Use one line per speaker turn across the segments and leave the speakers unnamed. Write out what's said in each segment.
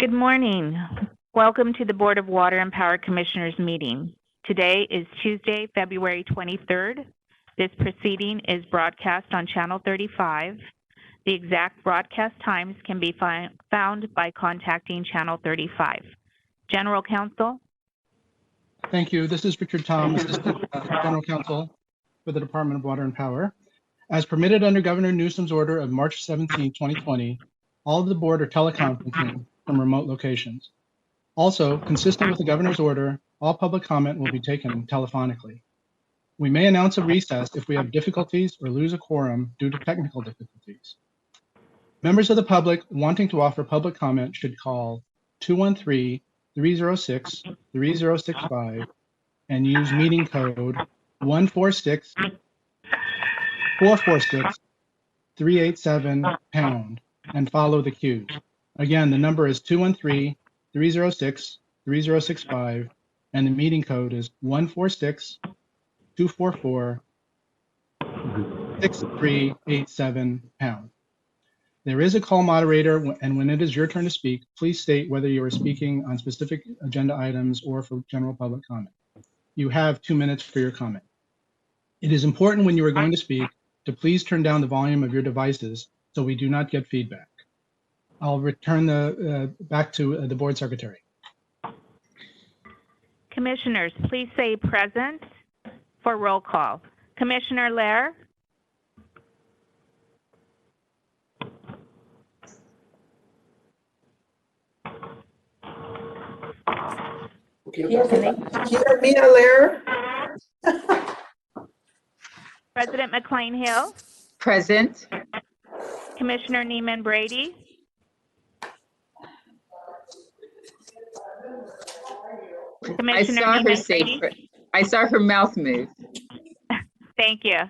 Good morning. Welcome to the Board of Water and Power Commissioners meeting. Today is Tuesday, February 23rd. This proceeding is broadcast on Channel 35. The exact broadcast times can be found by contacting Channel 35. General Counsel.
Thank you. This is Richard Tom, Assistant General Counsel for the Department of Water and Power. As permitted under Governor Newsom's order of March 17, 2020, all of the board are teleconferencing from remote locations. Also, consistent with the governor's order, all public comment will be taken telephonically. We may announce a recess if we have difficulties or lose a quorum due to technical difficulties. Members of the public wanting to offer public comment should call 213-306-3065 and use meeting code 146-446-387# and follow the cues. Again, the number is 213-306-3065 and the meeting code is 146-244-6387#. There is a call moderator, and when it is your turn to speak, please state whether you are speaking on specific agenda items or for general public comment. You have 2 minutes for your comment. It is important when you are going to speak to please turn down the volume of your devices so we do not get feedback. I'll return back to the board secretary.
Commissioners, please say present for roll call. Commissioner LEHRER.
Mina LEHRER.
President McCLAIN-HILL.
Present.
Commissioner NEEMAN BRADY. Commissioner
I saw her mouth move.
Thank you.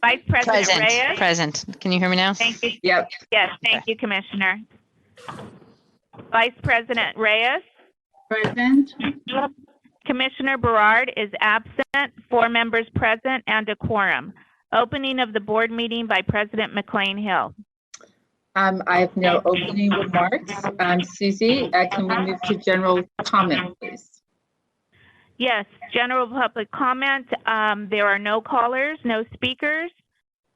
Vice President Reyes.
Present. Can you hear me now?
Thank you.
Yep.
Yes, thank you, Commissioner. Vice President Reyes.
Present.
Commissioner BARAD is absent, 4 members present, and a quorum. Opening of the board meeting by President McCLAIN-HILL.
I have no opening remarks. Susie, can we move to general comment, please?
Yes, general public comment. There are no callers, no speakers.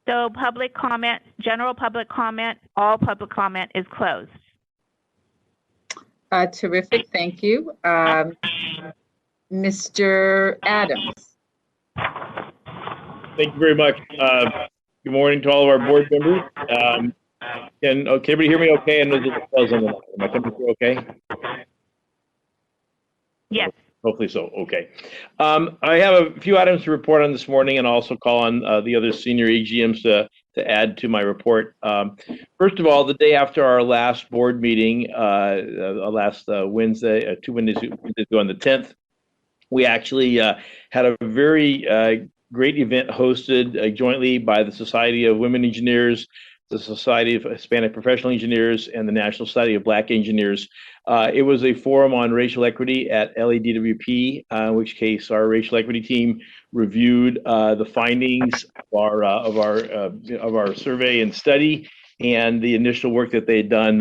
So public comment, general public comment, all public comment is closed.
Terrific, thank you. Mr. Adams.
Thank you very much. Good morning to all of our board members. Can everybody hear me okay? And there's a buzz on the line. Am I coming through okay?
Yes.
Hopefully so. Okay. I have a few items to report on this morning and also call on the other senior AGMs to add to my report. First of all, the day after our last board meeting, last Wednesday, 2 Wednesdays ago on the 10th, we actually had a very great event hosted jointly by the Society of Women Engineers, the Society of Hispanic Professional Engineers, and the National Society of Black Engineers. It was a forum on racial equity at LADWP, in which case our racial equity team reviewed the findings of our survey and study, and the initial work that they had done,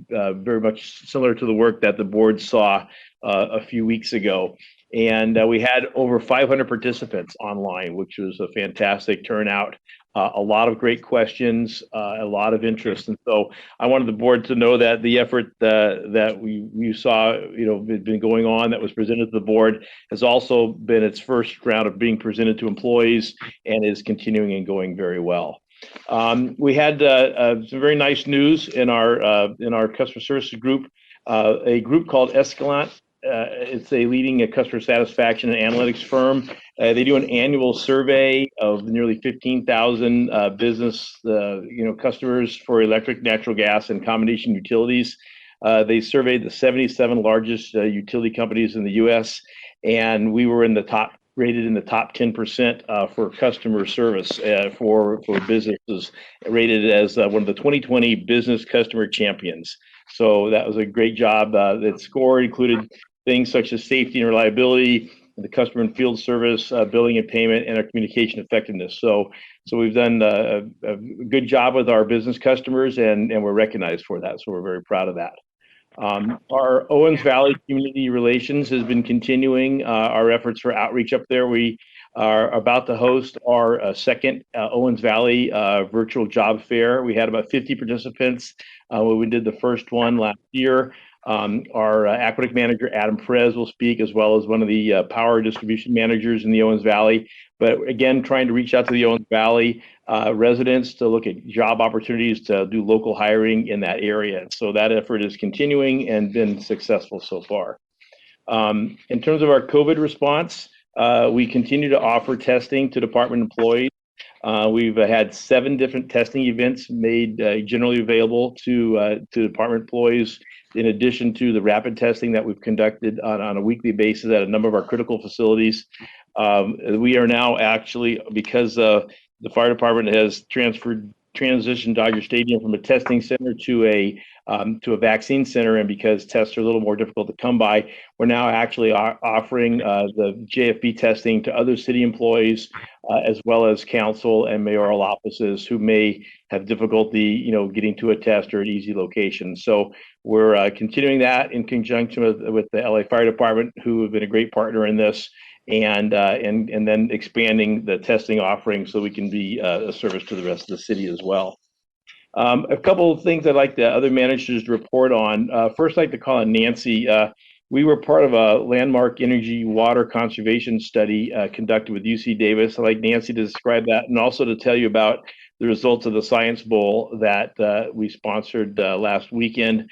very much similar to the work that the board saw a few weeks ago. And we had over 500 participants online, which was a fantastic turnout. A lot of great questions, a lot of interest. And so I wanted the board to know that the effort that we saw, been going on, that was presented to the board, has also been its first round of being presented to employees and is continuing and going very well. We had some very nice news in our customer services group, a group called Escalante. It's a leading customer satisfaction and analytics firm. They do an annual survey of nearly 15,000 business, customers for electric, natural gas, and combination utilities. They surveyed the 77 largest utility companies in the U.S., and we were rated in the top 10% for customer service for businesses, rated as one of the 2020 Business Customer Champions. So that was a great job. That score included things such as safety and reliability, the customer and field service, billing and payment, and our communication effectiveness. So we've done a good job with our business customers, and we're recognized for that. So we're very proud of that. Our Owens Valley Community Relations has been continuing our efforts for outreach up there. We are about to host our second Owens Valley virtual job fair. We had about 50 participants when we did the first one last year. Our aqueduct manager, Adam Perez, will speak, as well as one of the power distribution managers in the Owens Valley. But again, trying to reach out to the Owens Valley residents to look at job opportunities to do local hiring in that area. So that effort is continuing and been successful so far. In terms of our COVID response, we continue to offer testing to department employees. We've had 7 different testing events made generally available to department employees, in addition to the rapid testing that we've conducted on a weekly basis at a number of our critical facilities. We are now actually, because the fire department has transitioned Dodger Stadium from a testing center to a vaccine center, and because tests are a little more difficult to come by, we're now actually offering the JFB testing to other city employees, as well as council and mayoral offices who may have difficulty, getting to a test or an easy location. So we're continuing that in conjunction with the LA Fire Department, who have been a great partner in this, and then expanding the testing offering so we can be a service to the rest of the city as well. A couple of things I'd like the other managers to report on. First, I'd like to call on Nancy. We were part of a landmark energy water conservation study conducted with UC Davis. I'd like Nancy to describe that, and also to tell you about the results of the Science Bowl that we sponsored last weekend.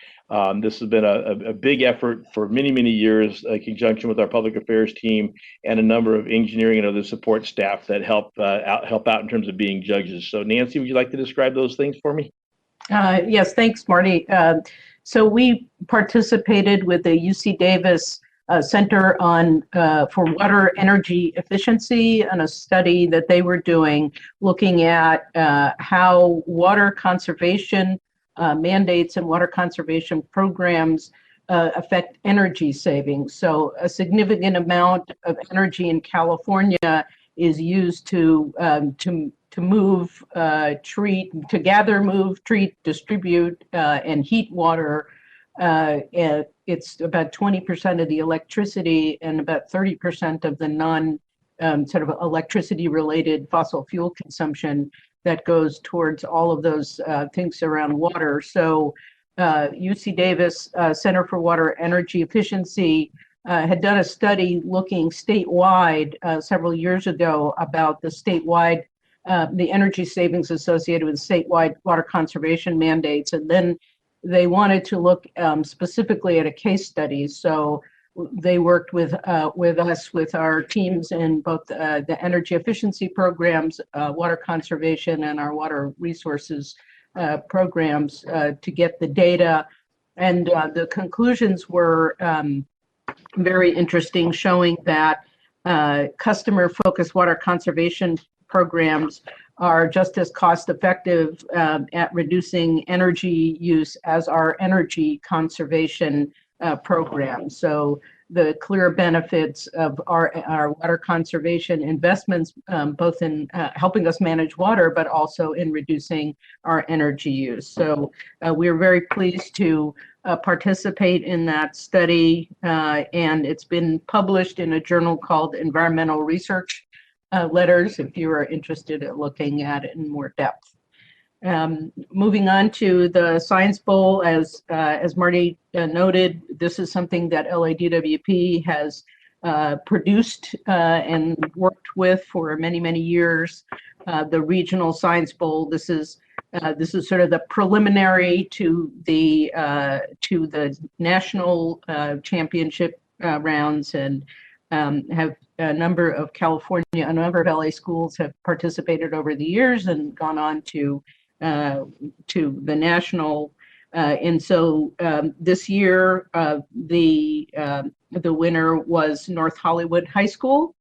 This has been a big effort for many, many years, in conjunction with our public affairs team and a number of engineering and other support staff that help out in terms of being judges. So Nancy, would you like to describe those things for me?
Yes, thanks, Marty. So we participated with the UC Davis Center for Water Energy Efficiency on a study that they were doing, looking at how water conservation mandates and water conservation programs affect energy savings. So a significant amount of energy in California is used to move, to gather, move, treat, distribute, and heat water. It's about 20% of the electricity and about 30% of the sort of electricity related fossil fuel consumption that goes towards all of those things around water. So UC Davis Center for Water Energy Efficiency had done a study looking statewide several years ago about the energy savings associated with statewide water conservation mandates. And then they wanted to look specifically at a case study. So they worked with us, with our teams in both the energy efficiency programs, water conservation, and our water resources programs to get the data. And the conclusions were very interesting, showing that customer-focused water conservation programs are just as cost effective at reducing energy use as our energy conservation programs. So the clear benefits of our water conservation investments, both in helping us manage water, but also in reducing our energy use. So we're very pleased to participate in that study, and it's been published in a journal called Environmental Research Letters, if you are interested in looking at it in more depth. Moving on to the Science Bowl, as Marty noted, this is something that LADWP has produced and worked with for many, many years. The Regional Science Bowl, this is sort of the preliminary to the national championship rounds, and have a number of LA schools have participated over the years and gone on to the national. And so this year, the winner was North Hollywood High School,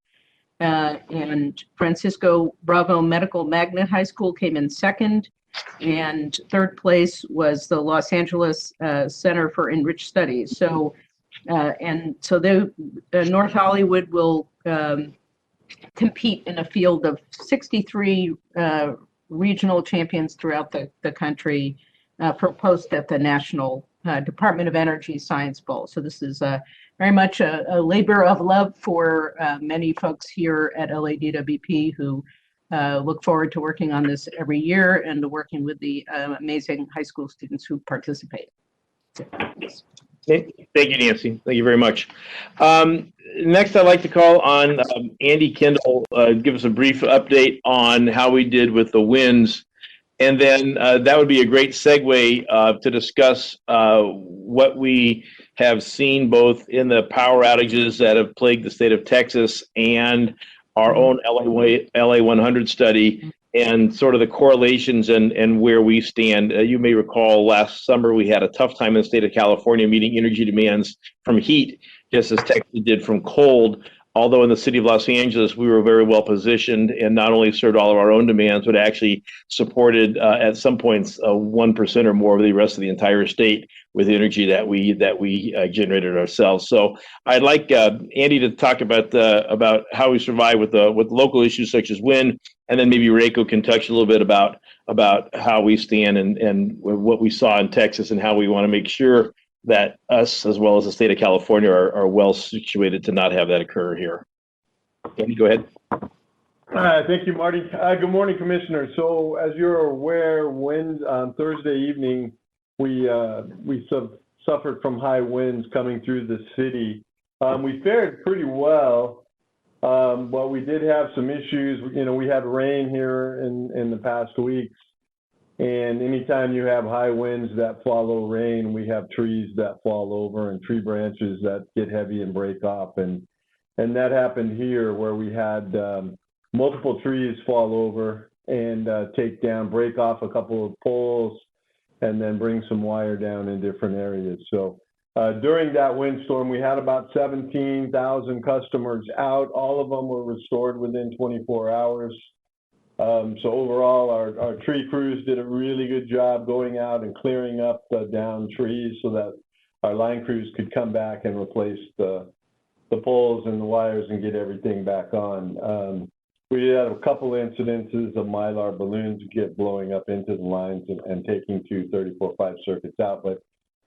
and Francisco Bravo Medical Magnet High School came in second, and third place was the Los Angeles Center for Enriched Studies. So North Hollywood will compete in a field of 63 regional champions throughout the country for post at the national Department of Energy Science Bowl. So this is very much a labor of love for many folks here at LADWP who look forward to working on this every year and to working with the amazing high school students who participate.
Thank you, Nancy. Thank you very much. Next, I'd like to call on Andy Kendall, give us a brief update on how we did with the winds. And then that would be a great segue to discuss what we have seen both in the power outages that have plagued the state of Texas and our own LA 100 study and sort of the correlations and where we stand. You may recall last summer we had a tough time in the state of California meeting energy demands from heat, just as Texas did from cold. Although in the city of Los Angeles, we were very well positioned and not only served all of our own demands, but actually supported at some points 1% or more of the rest of the entire state with energy that we generated ourselves. So I'd like Andy to talk about how we survive with local issues such as wind, and then maybe Reiko can touch a little bit about how we stand and what we saw in Texas and how we want to make sure that us, as well as the state of California, are well situated to not have that occur here. Andy, go ahead.
Thank you, Marty. Good morning, Commissioner. So as you're aware, on Thursday evening, we suffered from high winds coming through the city. We fared pretty well, but we did have some issues. You know, we had rain here in the past weeks. And anytime you have high winds that follow rain, we have trees that fall over and tree branches that get heavy and break off. And that happened here where we had multiple trees fall over and break off a couple of poles and then bring some wire down in different areas. So during that windstorm, we had about 17,000 customers out. All of them were restored within 24 hours. So overall, our tree crews did a really good job going out and clearing up the downed trees so that our line crews could come back and replace the poles and the wires and get everything back on. We had a couple incidences of Mylar balloons blowing up into the lines and taking 2 34.5 circuits out. But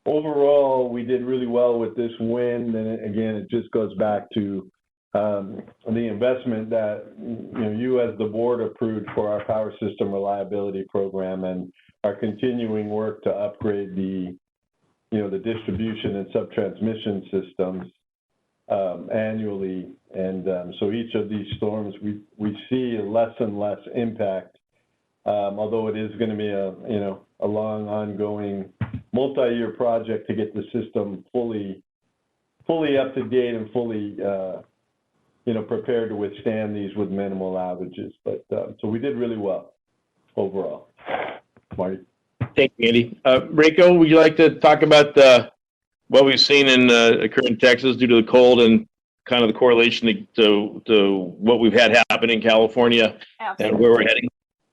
overall, we did really well with this wind. And again, it just goes back to the investment that you as the board approved for our power system reliability program and our continuing work to upgrade the distribution and subtransmission systems annually. And so each of these storms, we see less and less impact, although it is going to be a long, ongoing, multi-year project to get the system fully up to date and fully prepared to withstand these with minimal outages. But so we did really well overall. Marty.
Thank you, Andy. Reiko, would you like to talk about what we've seen occur in Texas due to the cold and kind of the correlation to what we've had happen in California and where we're heading?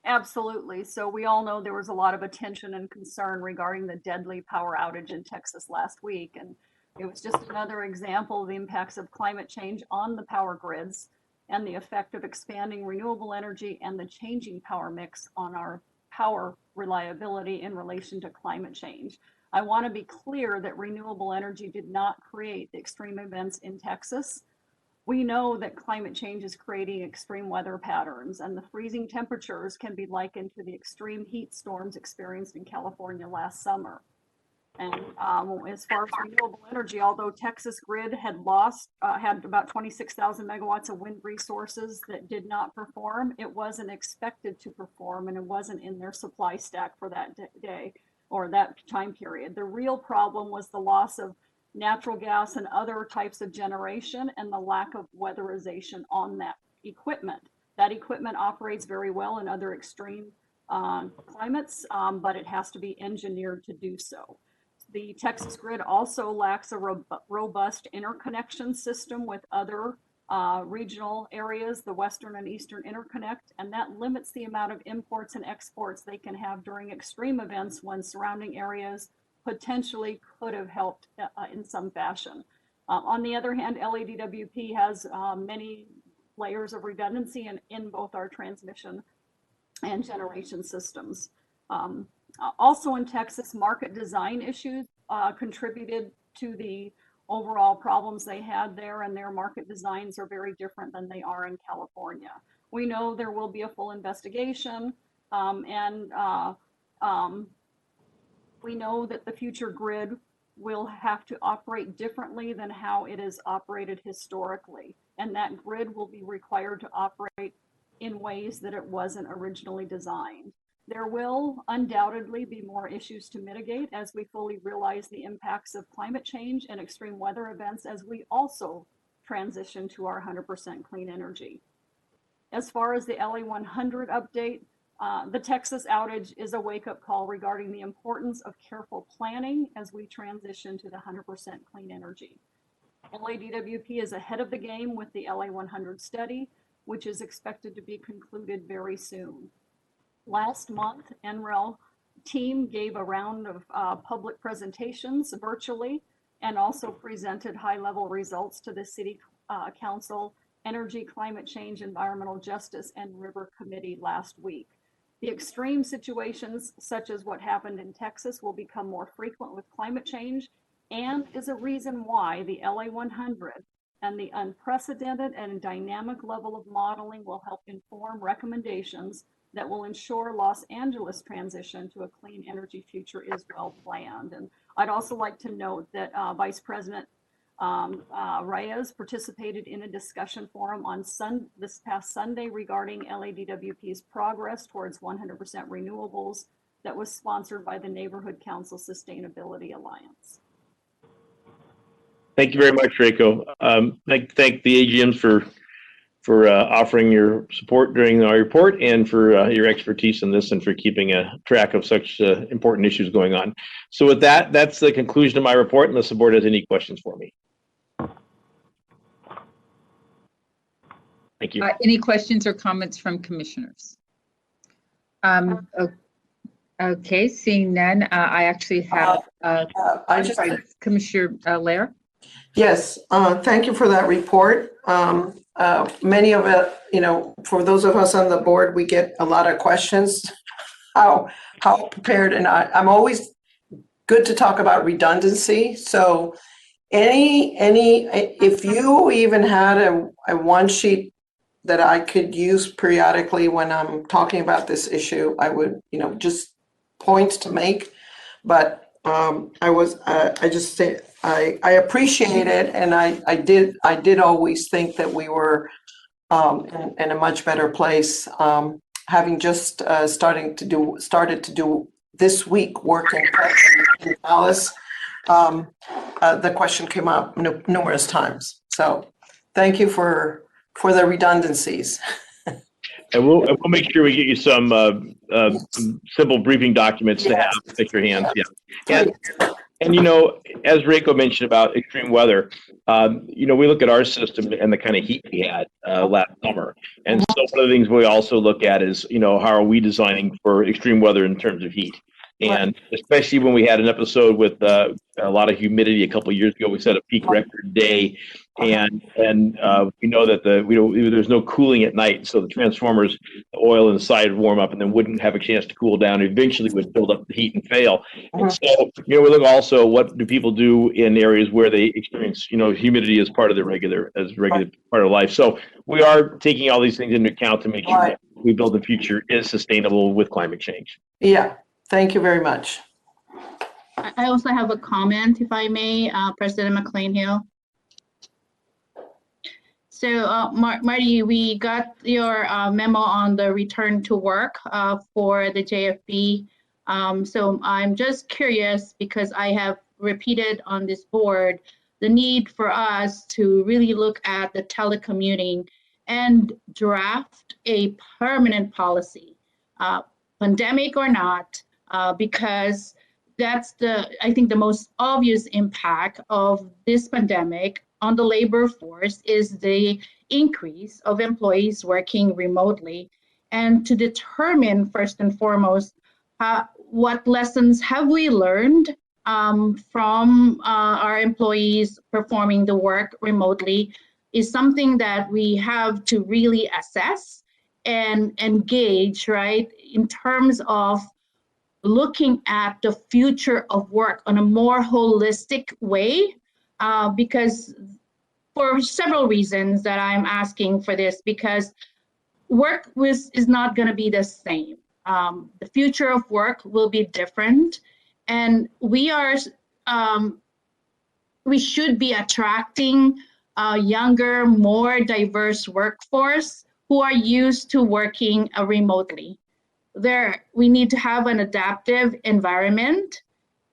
Absolutely. So we all know there was a lot of attention and concern regarding the deadly power outage in Texas last week. And it was just another example of the impacts of climate change on the power grids and the effect of expanding renewable energy and the changing power mix on our power reliability in relation to climate change. I want to be clear that renewable energy did not create the extreme events in Texas. We know that climate change is creating extreme weather patterns, and the freezing temperatures can be likened to the extreme heat storms experienced in California last summer. And as far as renewable energy, although Texas grid had had about 26,000 megawatts of wind resources that did not perform, it wasn't expected to perform, and it wasn't in their supply stack for that day or that time period. The real problem was the loss of natural gas and other types of generation and the lack of weatherization on that equipment. That equipment operates very well in other extreme climates, but it has to be engineered to do so. The Texas grid also lacks a robust interconnection system with other regional areas, the Western and Eastern Interconnect, and that limits the amount of imports and exports they can have during extreme events when surrounding areas potentially could have helped in some fashion. On the other hand, LADWP has many layers of redundancy in both our transmission and generation systems. Also in Texas, market design issues contributed to the overall problems they had there, and their market designs are very different than they are in California. We know there will be a full investigation, and we know that the future grid will have to operate differently than how it is operated historically. And that grid will be required to operate in ways that it wasn't originally designed. There will undoubtedly be more issues to mitigate as we fully realize the impacts of climate change and extreme weather events as we also transition to our 100% clean energy. As far as the LA100 update, the Texas outage is a wake-up call regarding the importance of careful planning as we transition to the 100% clean energy. LADWP is ahead of the game with the LA100 study, which is expected to be concluded very soon. Last month, NREL team gave a round of public presentations virtually and also presented high-level results to the City Council, Energy, Climate Change, Environmental Justice, and River Committee last week. The extreme situations, such as what happened in Texas, will become more frequent with climate change and is a reason why the LA100 and the unprecedented and dynamic level of modeling will help inform recommendations that will ensure Los Angeles transition to a clean energy future is well planned. And I'd also like to note that Vice President REYES participated in a discussion forum on this past Sunday regarding LADWP's progress towards 100% renewables that was sponsored by the Neighborhood Council Sustainability Alliance.
Thank you very much, Reiko. Thank the AGMs for offering your support during our report and for your expertise in this and for keeping a track of such important issues going on. So with that, that's the conclusion of my report, unless the board has any questions for me. Thank you.
Any questions or comments from commissioners? Okay, seeing none, I actually have Commissioner Lehr.
Yes, thank you for that report. Many of it, for those of us on the board, we get a lot of questions. How prepared, and I'm always good to talk about redundancy. So if you even had a one sheet that I could use periodically when I'm talking about this issue, I would, just points to make. But I just say I appreciate it, and I did always think that we were in a much better place, having just started to do this week work in Dallas. The question came up numerous times. So thank you for the redundancies.
And we'll make sure we get you some simple briefing documents to have at your hands. Yeah. And as Reiko mentioned about extreme weather, we look at our system and the kind of heat we had last summer. And so one of the things we also look at is, how are we designing for extreme weather in terms of heat? And especially when we had an episode with a lot of humidity a couple of years ago, we set a peak record day, and we know that there's no cooling at night, so the transformers, the oil inside would warm up and then wouldn't have a chance to cool down. Eventually, would build up the heat and fail. And so we look also what do people do in areas where they experience humidity as part of the regular part of life. So we are taking all these things into account to make sure that we build the future is sustainable with climate change.
Yeah. Thank you very much.
I also have a comment, if I may, President McCLAIN-HILL. So, Marty, we got your memo on the return to work for the JFB. So I'm just curious, because I have repeated on this board the need for us to really look at the telecommuting and draft a permanent policy, pandemic or not. Because that's I think the most obvious impact of this pandemic on the labor force is the increase of employees working remotely. And to determine first and foremost, what lessons have we learned from our employees performing the work remotely is something that we have to really assess and engage, right, in terms of looking at the future of work on a more holistic way, because for several reasons that I'm asking for this, because work is not going to be the same. The future of work will be different, and we should be attracting a younger, more diverse workforce who are used to working remotely. We need to have an adaptive environment,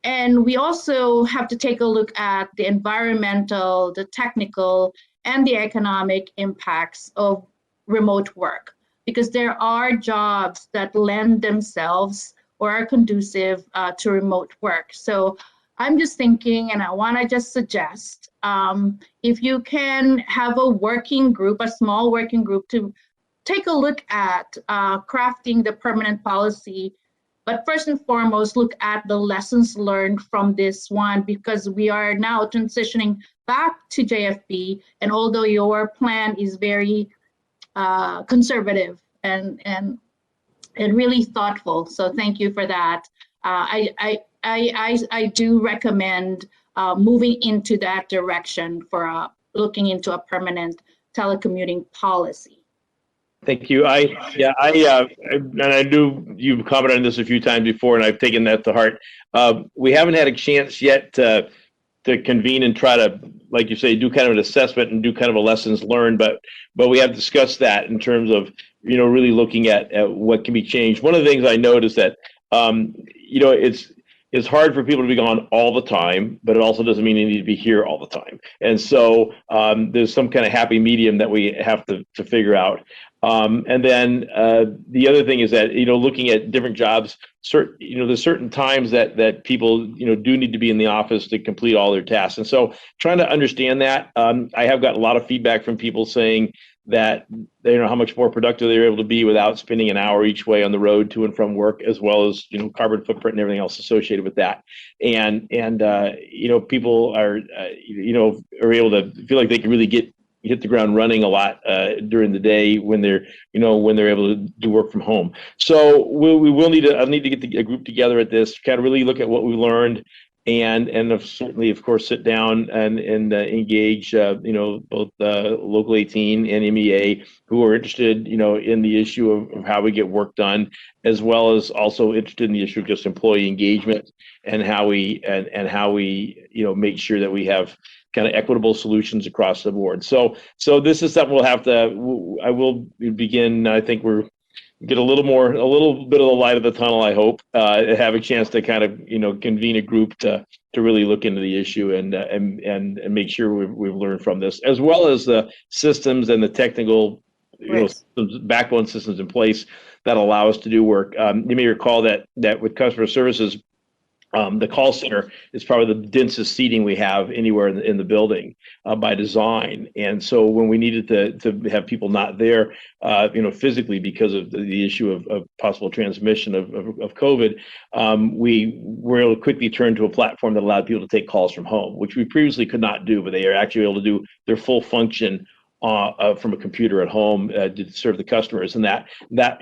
and we also have to take a look at the environmental, the technical, and the economic impacts of remote work, because there are jobs that lend themselves or are conducive to remote work. So I'm just thinking, and I want to just suggest, if you can have a working group, a small working group, to take a look at crafting the permanent policy, but first and foremost, look at the lessons learned from this one, because we are now transitioning back to JFB, and although your plan is very conservative and really thoughtful, so thank you for that. I do recommend moving into that direction for looking into a permanent telecommuting policy.
Thank you. And I knew you've commented on this a few times before, and I've taken that to heart. We haven't had a chance yet to convene and try to, like you say, do kind of an assessment and do kind of a lessons learned, but we have discussed that in terms of, really looking at what can be changed. One of the things I noticed that, it's hard for people to be gone all the time, but it also doesn't mean they need to be here all the time. And so there's some kind of happy medium that we have to figure out. And then the other thing is that, looking at different jobs, there's certain times that people, do need to be in the office to complete all their tasks. And so trying to understand that, I have got a lot of feedback from people saying that they know how much more productive they're able to be without spending an hour each way on the road to and from work, as well as, carbon footprint and everything else associated with that. And people are, are able to feel like they can really hit the ground running a lot during the day when they're able to do work from home. So I'll need to get a group together at this, kind of really look at what we learned, and certainly, of course, sit down and engage, both Local 18 and MEA, who are interested, in the issue of how we get work done, as well as also interested in the issue of just employee engagement and how we make sure that we have kind of equitable solutions across the board. So this is something I will begin. I think we're get a little bit of the light of the tunnel, I hope, have a chance to kind of, convene a group to really look into the issue and make sure we've learned from this, as well as the systems and the technical, backbone systems in place that allow us to do work. You may recall that with customer services, the call center is probably the densest seating we have anywhere in the building by design. And so when we needed to have people not there, physically because of the issue of possible transmission of COVID, we were able to quickly turn to a platform that allowed people to take calls from home, which we previously could not do, but they are actually able to do their full function from a computer at home to serve the customers, and that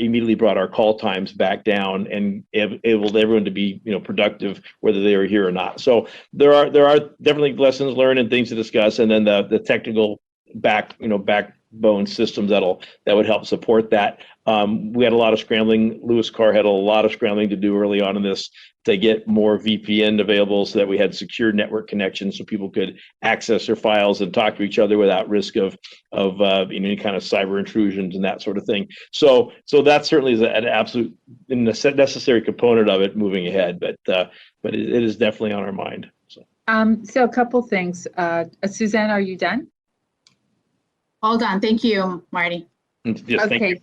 immediately brought our call times back down and enabled everyone to be productive whether they were here or not. So there are definitely lessons learned and things to discuss, and then the technical backbone systems that would help support that. We had a lot of scrambling. Lewis Carr had a lot of scrambling to do early on in this to get more VPN available so that we had secure network connections so people could access their files and talk to each other without risk of any kind of cyber intrusions and that sort of thing. So that certainly is an absolute necessary component of it moving ahead, but it is definitely on our mind.
So a couple things. Suzanne, are you done?
All done. Thank you, Marty.
Yes,
okay.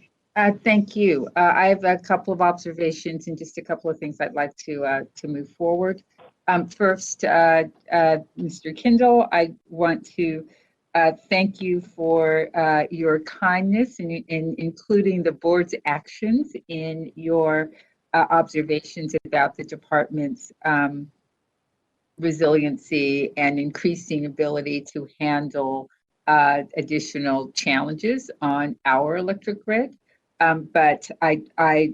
Thank you. I have a couple of observations and just a couple of things I'd like to move forward. First, Mr. Kindle, I want to thank you for your kindness in including the board's actions in your observations about the department's resiliency and increasing ability to handle additional challenges on our electric grid. But I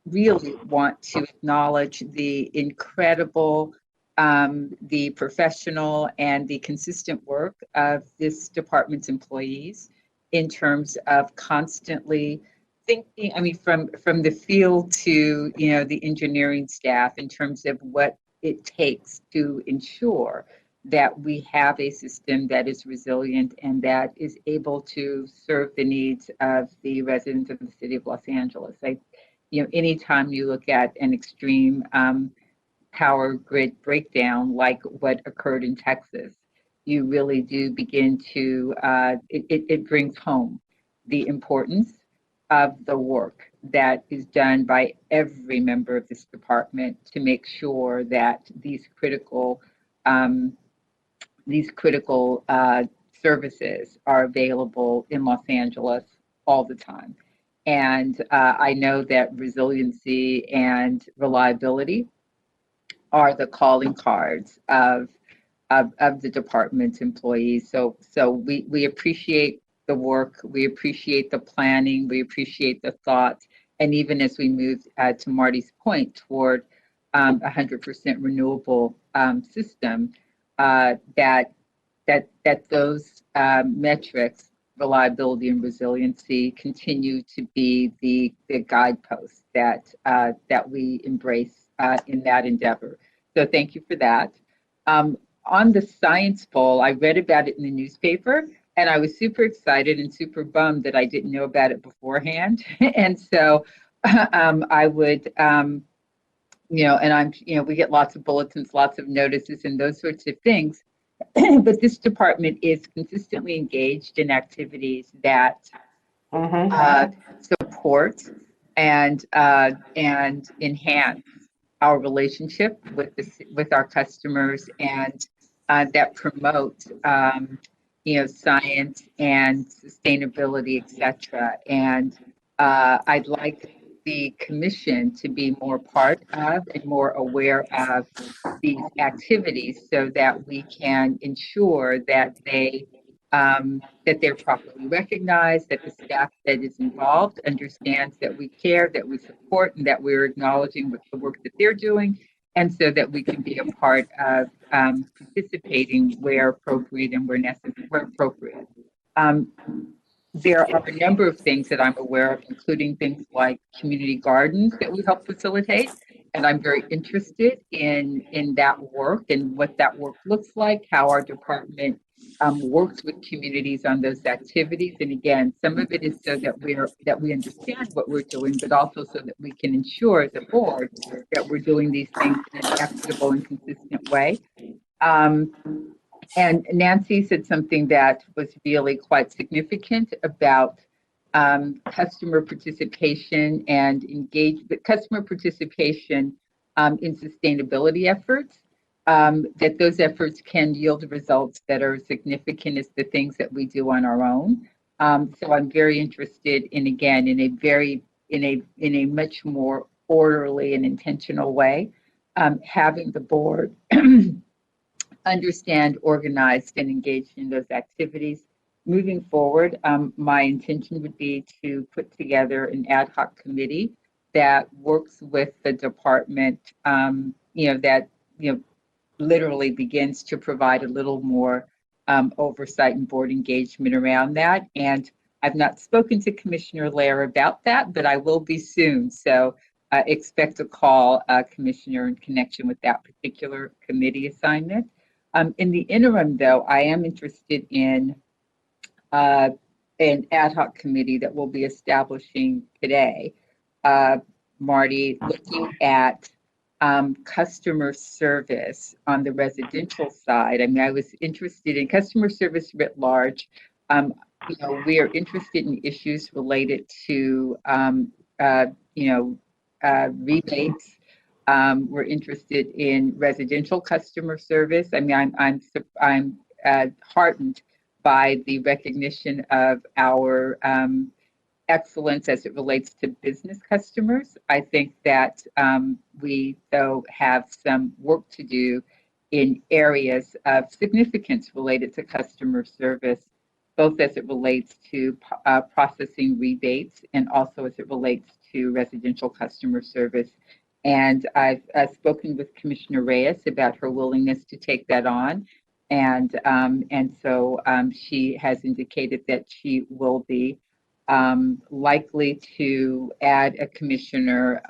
really want to acknowledge the incredible, the professional and the consistent work of this department's employees in terms of constantly thinking, I mean, from the field to, the engineering staff in terms of what it takes to ensure that we have a system that is resilient and that is able to serve the needs of the residents of the city of Los Angeles. Anytime you look at an extreme power grid breakdown like what occurred in Texas, you really do begin to, it brings home the importance of the work that is done by every member of this department to make sure that these critical services are available in Los Angeles all the time. And I know that resiliency and reliability are the calling cards of the department's employees. So we appreciate the work, we appreciate the planning, we appreciate the thought, and even as we move to Marty's point toward 100% renewable system, that those metrics, reliability and resiliency, continue to be the guideposts that we embrace in that endeavor. So thank you for that. On the science poll, I read about it in the newspaper, and I was super excited and super bummed that I didn't know about it beforehand. And so I would, and we get lots of bulletins, lots of notices, and those sorts of things. But this department is consistently engaged in activities that support and enhance our relationship with our customers, and that promote science and sustainability, etc. And I'd like the commission to be more part of and more aware of these activities so that we can ensure that they're properly recognized, that the staff that is involved understands that we care, that we support, and that we're acknowledging the work that they're doing, and so that we can be a part of participating where appropriate and where appropriate. There are a number of things that I'm aware of, including things like community gardens that we help facilitate. And I'm very interested in that work and what that work looks like, how our department works with communities on those activities. And again, some of it is so that we understand what we're doing, but also so that we can ensure as a board that we're doing these things in an equitable and consistent way. And Nancy said something that was really quite significant about customer participation and customer participation in sustainability efforts, that those efforts can yield results that are as significant as the things that we do on our own. So I'm very interested in a much more orderly and intentional way, having the board understand, organized, and engaged in those activities. Moving forward, my intention would be to put together an ad hoc committee that works with the department, that literally begins to provide a little more oversight and board engagement around that. And I've not spoken to Commissioner LEHRER about that, but I will be soon. So expect a call, Commissioner, in connection with that particular committee assignment. In the interim, though, I am interested in an ad hoc committee that we'll be establishing today, Marty, looking at customer service on the residential side. I mean, I was interested in customer service writ large. We are interested in issues related to, rebates. We're interested in residential customer service. I mean, I'm heartened by the recognition of our excellence as it relates to business customers. I think that we, though, have some work to do in areas of significance related to customer service both as it relates to processing rebates and also as it relates to residential customer service. And I've spoken with Commissioner Reyes about her willingness to take that on. And so she has indicated that she will be likely to add a commissioner.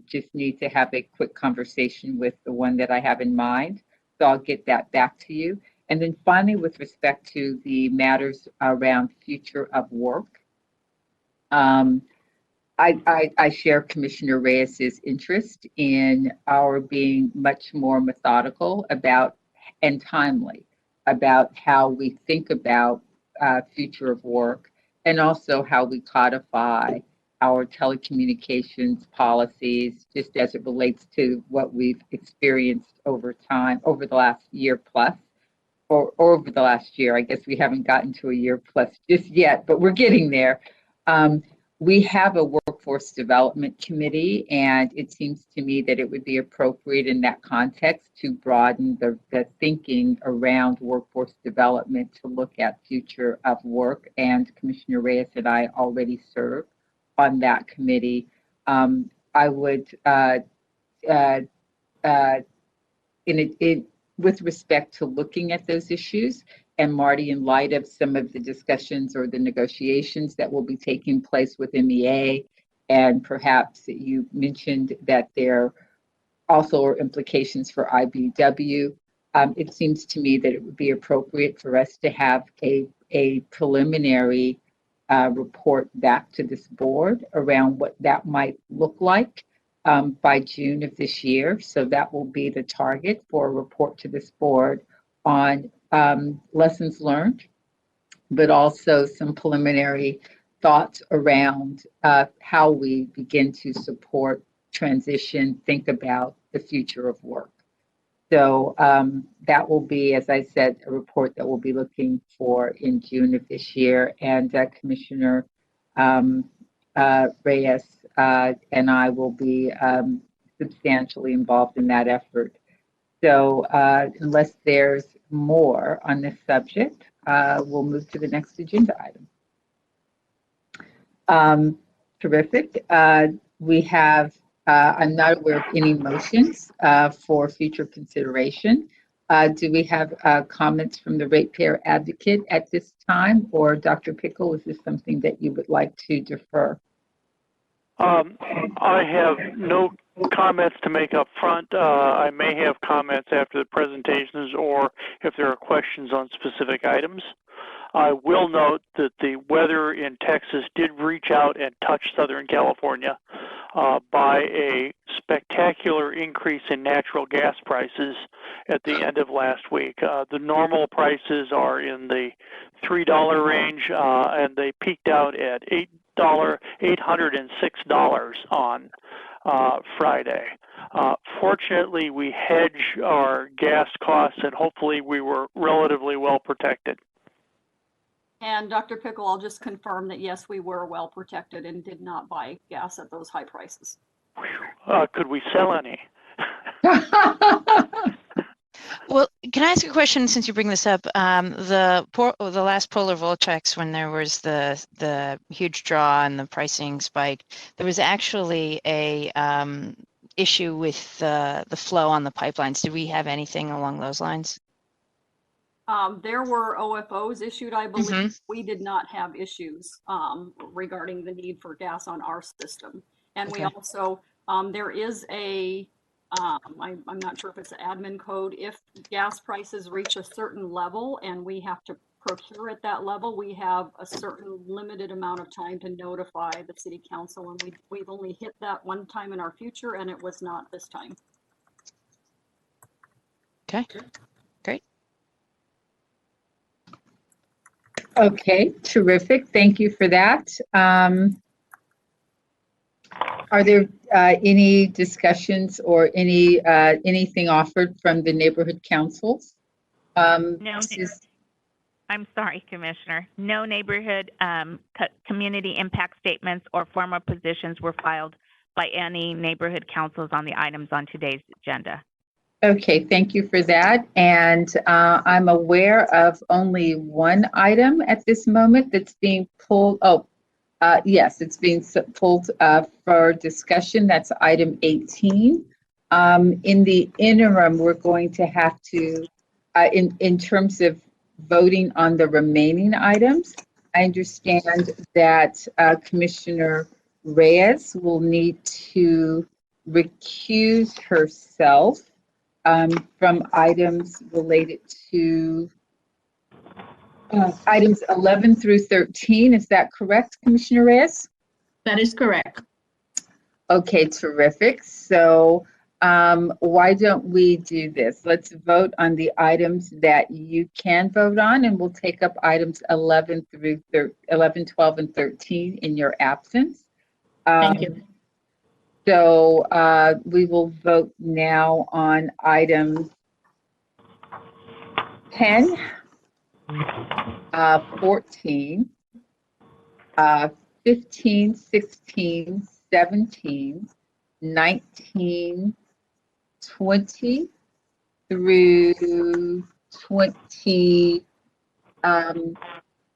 Just need to have a quick conversation with the one that I have in mind. So I'll get that back to you. And then finally, with respect to the matters around future of work, I share Commissioner Reyes's interest in our being much more methodical about and timely about how we think about future of work, and also how we codify our telecommunications policies, just as it relates to what we've experienced over time, over the last year plus, or over the last year. I guess we haven't gotten to a year plus just yet, but we're getting there. We have a workforce development committee, and it seems to me that it would be appropriate in that context to broaden the thinking around workforce development to look at future of work. And Commissioner Reyes and I already serve on that committee. I would, with respect to looking at those issues, and Marty, in light of some of the discussions or the negotiations that will be taking place with MEA, and perhaps you mentioned that there also are implications for IBW, it seems to me that it would be appropriate for us to have a preliminary report back to this board around what that might look like by June of this year. So that will be the target for a report to this board on lessons learned, but also some preliminary thoughts around how we begin to support transition, think about the future of work. So that will be, as I said, a report that we'll be looking for in June of this year. And Commissioner Reyes and I will be substantially involved in that effort. So unless there's more on this subject, we'll move to the next agenda item. Terrific. We have, I'm not aware of any motions for future consideration. Do we have comments from the ratepayer advocate at this time? Or Dr. Pickle, is this something that you would like to defer?
I have no comments to make up front. I may have comments after the presentations or if there are questions on specific items. I will note that the weather in Texas did reach out and touch Southern California by a spectacular increase in natural gas prices at the end of last week. The normal prices are in the $3 range, and they peaked out at $806 on Friday. Fortunately, we hedge our gas costs, and hopefully we were relatively well protected.
And Dr. Pickle, I'll just confirm that yes, we were well protected and did not buy gas at those high prices.
Could we sell any?
Well, can I ask a question since you bring this up? The last polar Voltrex, when there was the huge draw and the pricing spike, there was actually a issue with the flow on the pipelines. Did we have anything along those lines?
There were OFOs issued, I believe. Mm-hmm. We did not have issues regarding the need for gas on our system. And okay. We also, there is a, I'm not sure if it's an admin code. If gas prices reach a certain level and we have to procure at that level, we have a certain limited amount of time to notify the city council. And we've only hit that one time in our future, and it was not this time.
Okay, great.
Okay, terrific. Thank you for that. Are there any discussions or anything offered from the neighborhood councils?
No, I'm sorry, Commissioner. No neighborhood community impact statements or formal positions were filed by any neighborhood councils on the items on today's agenda.
Okay, thank you for that. And I'm aware of only one item at this moment that's being pulled. Oh, yes, it's being pulled for discussion. That's item 18. In the interim, we're going to have to, in terms of voting on the remaining items, I understand that Commissioner Reyes will need to recuse herself from items related to items 11 through 13. Is that correct, Commissioner Reyes?
That is correct.
Okay, terrific. So why don't we do this? Let's vote on the items that you can vote on, and we'll take up items 11 through 11, 12, and 13 in your absence.
Thank you.
So we will vote now on item 10, 14, 15, 16, 17, 19, 20 through 20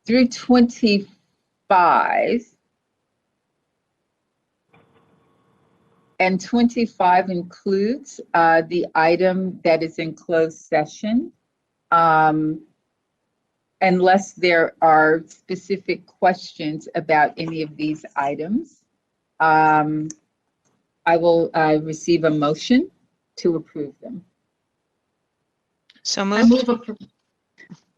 through 25. And 25 includes the item that is in closed session. Unless there are specific questions about any of these items, I will receive a motion to approve them.
So
I
moved.
move approval.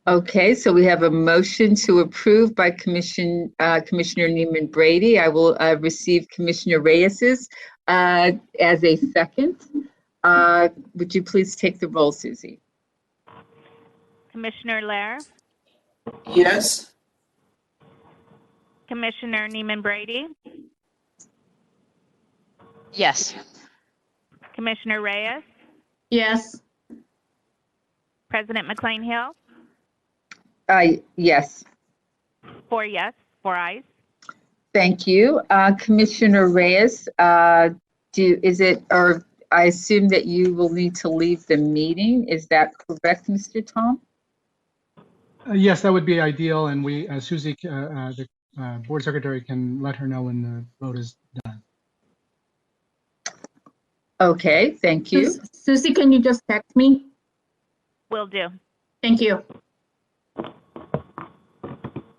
Okay, so we have a motion to approve by Commissioner NEEMAN Brady. I will receive Commissioner Reyes's as a second. Would you please take the roll, Susie?
Commissioner Lair,
Yes.
Commissioner NEEMAN Brady,
Yes.
Commissioner Reyes,
Yes.
President McCLAIN-HILL,
Yes.
4 yes, 4 ayes.
Thank you. Commissioner Reyes, or I assume that you will need to leave the meeting. Is that correct, Mr. Tom?
Yes, that would be ideal, and Susie, the board secretary, can let her know when the vote is done.
Okay, thank you.
Susie, can you just text me?
Will do.
Thank you.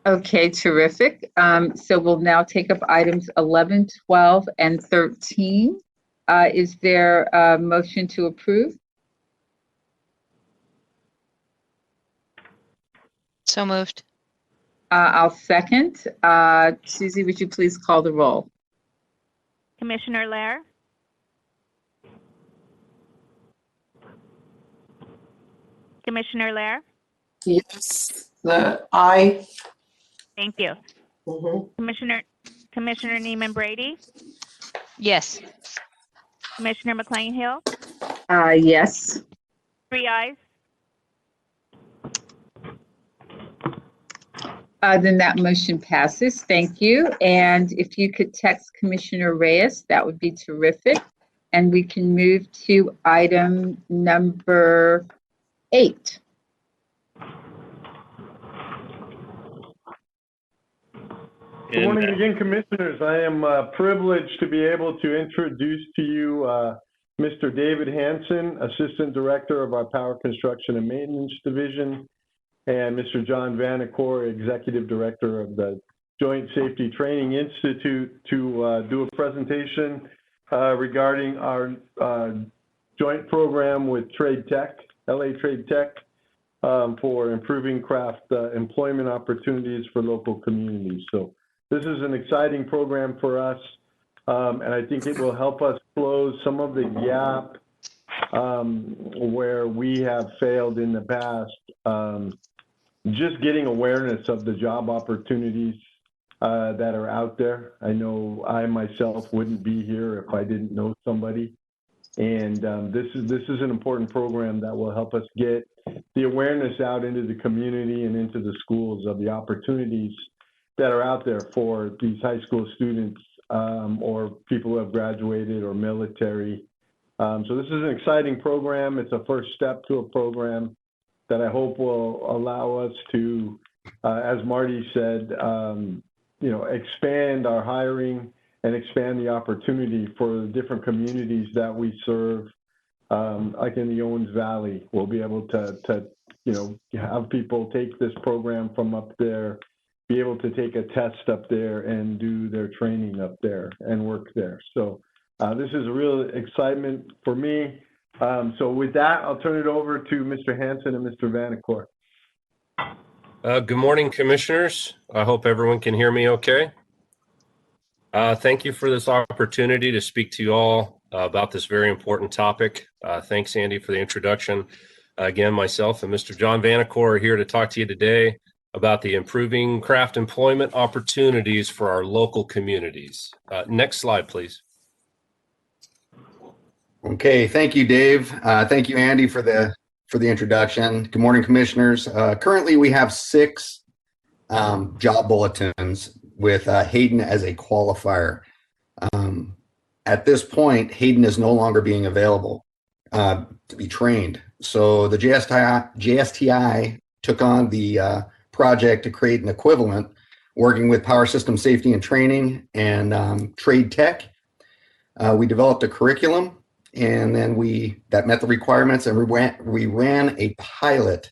Okay, terrific. So we'll now take up items 11, 12, and 13. Is there a motion to approve?
So moved.
I'll second. Susie, would you please call the roll?
Commissioner Lair, Commissioner Lair,
Yes. The I.
thank you.
Mhm.
Commissioner NEEMAN Brady,
Yes.
Commissioner McCLAIN-HILL,
Yes.
3 ayes.
Then that motion passes. Thank you. And if you could text Commissioner Reyes, that would be terrific. And we can move to item number 8.
Good morning again, Commissioners. I am privileged to be able to introduce to you Mr. David Hanson, Assistant Director of our Power Construction and Maintenance Division, and Mr. John Vanacore, Executive Director of the Joint Safety Training Institute, to do a presentation regarding our joint program with Trade Tech, LA Trade Tech, for improving craft employment opportunities for local communities. So this is an exciting program for us, and I think it will help us close some of the gap where we have failed in the past. Just getting awareness of the job opportunities that are out there. I know I myself wouldn't be here if I didn't know somebody. And this is an important program that will help us get the awareness out into the community and into the schools of the opportunities that are out there for these high school students or people who have graduated or military So this is an exciting program. It's a first step to a program that I hope will allow us to, as Marty said, expand our hiring and expand the opportunity for the different communities that we serve, like in the Owens Valley. We'll be able to have people take this program from up there, be able to take a test up there and do their training up there and work there. So this is a real excitement for me. So with that, I'll turn it over to Mr. Hanson and Mr. Vanacore.
Good morning, commissioners. I hope everyone can hear me okay. Thank you for this opportunity to speak to you all about this very important topic. Thanks, Andy, for the introduction. Again, myself and Mr. John Vanacore are here to talk to you today about the improving craft employment opportunities for our local communities. Next slide, please.
Okay, thank you, Dave. Thank you, Andy, for the introduction. Good morning, commissioners. Currently, we have 6 job bulletins with Hayden as a qualifier. At this point, Hayden is no longer being available to be trained. So the JSTI took on the project to create an equivalent, working with Power System Safety and Training and Trade Tech. We developed a curriculum, and then that met the requirements, and we ran a pilot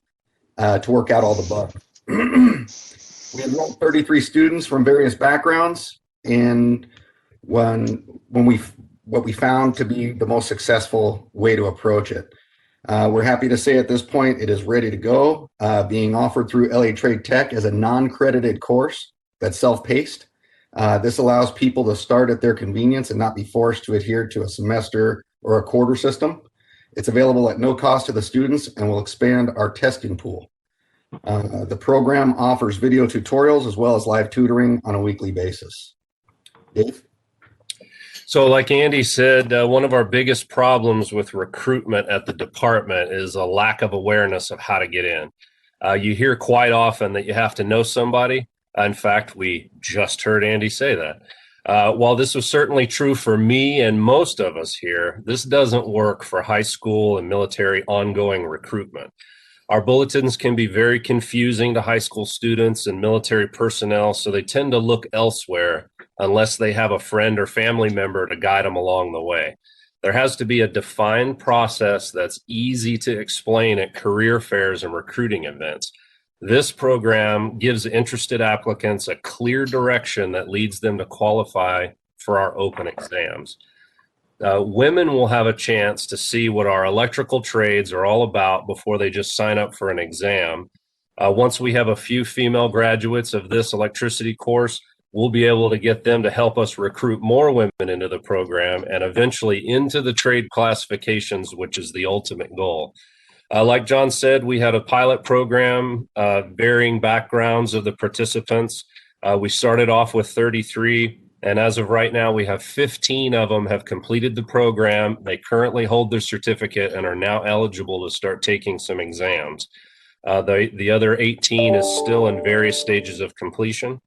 to work out all the bugs. We enrolled 33 students from various backgrounds, and what we found to be the most successful way to approach it. We're happy to say at this point it is ready to go, being offered through LA Trade Tech as a non-credited course that's self-paced. This allows people to start at their convenience and not be forced to adhere to a semester or a quarter system. It's available at no cost to the students and will expand our testing pool. The program offers video tutorials as well as live tutoring on a weekly basis. Dave?
So like Andy said, one of our biggest problems with recruitment at the department is a lack of awareness of how to get in. You hear quite often that you have to know somebody. In fact, we just heard Andy say that. While this was certainly true for me and most of us here, this doesn't work for high school and military ongoing recruitment. Our bulletins can be very confusing to high school students and military personnel, so they tend to look elsewhere unless they have a friend or family member to guide them along the way. There has to be a defined process that's easy to explain at career fairs and recruiting events. This program gives interested applicants a clear direction that leads them to qualify for our open exams. Women will have a chance to see what our electrical trades are all about before they just sign up for an exam. Once we have a few female graduates of this electricity course, we'll be able to get them to help us recruit more women into the program and eventually into the trade classifications, which is the ultimate goal. Like John said, we had a pilot program, varying backgrounds of the participants. We started off with 33, and as of right now, we have 15 of them have completed the program. They currently hold their certificate and are now eligible to start taking some exams. The other 18 is still in various stages of completion.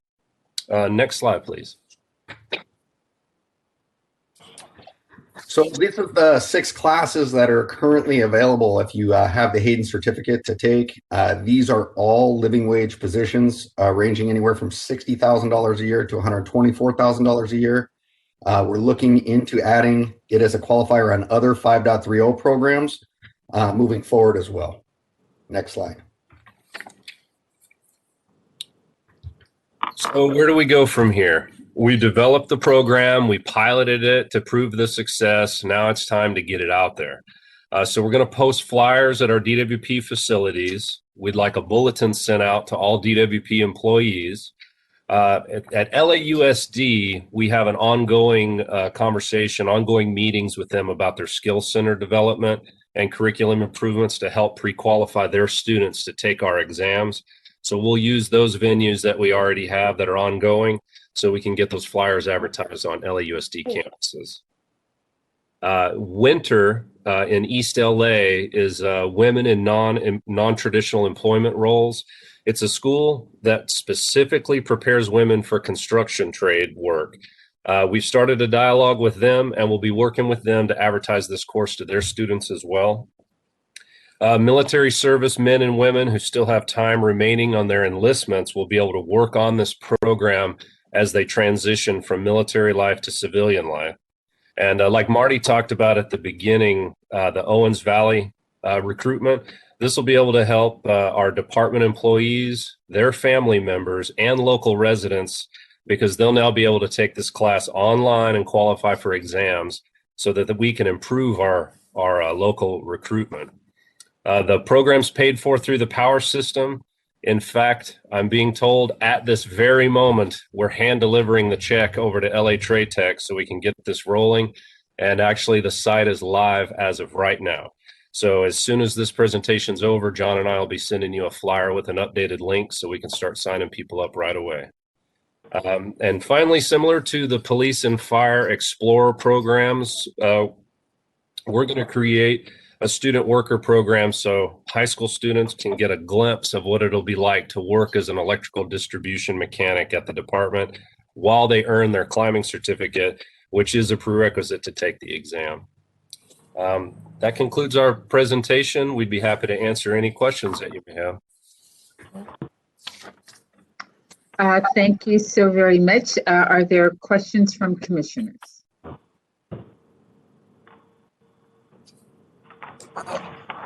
Next slide, please.
So these are the 6 classes that are currently available if you have the Hayden certificate to take. These are all living wage positions ranging anywhere from $60,000 a year to $124,000 a year. We're looking into adding it as a qualifier on other 5.30 programs moving forward as well. Next slide.
So where do we go from here? We developed the program, we piloted it to prove the success. Now it's time to get it out there. So we're going to post flyers at our DWP facilities. We'd like a bulletin sent out to all DWP employees. At LAUSD, we have an ongoing conversation, ongoing meetings with them about their skill center development and curriculum improvements to help pre-qualify their students to take our exams. So we'll use those venues that we already have that are ongoing so we can get those flyers advertised on LAUSD campuses. Winter in East LA is women in non-traditional employment roles. It's a school that specifically prepares women for construction trade work. We've started a dialogue with them, and we'll be working with them to advertise this course to their students as well. Military service men and women who still have time remaining on their enlistments will be able to work on this program as they transition from military life to civilian life. And like Marty talked about at the beginning, the Owens Valley recruitment, this will be able to help our department employees, their family members, and local residents, because they'll now be able to take this class online and qualify for exams so that we can improve our local recruitment. The program's paid for through the power system. In fact, I'm being told at this very moment, we're hand delivering the check over to LA Trade Tech so we can get this rolling. And actually the site is live as of right now. So as soon as this presentation's over, John and I will be sending you a flyer with an updated link so we can start signing people up right away. And finally, similar to the police and fire explorer programs, we're going to create a student worker program so high school students can get a glimpse of what it'll be like to work as an electrical distribution mechanic at the department while they earn their climbing certificate, which is a prerequisite to take the exam. That concludes our presentation. We'd be happy to answer any questions that you may have.
Thank you so very much. Are there questions from commissioners?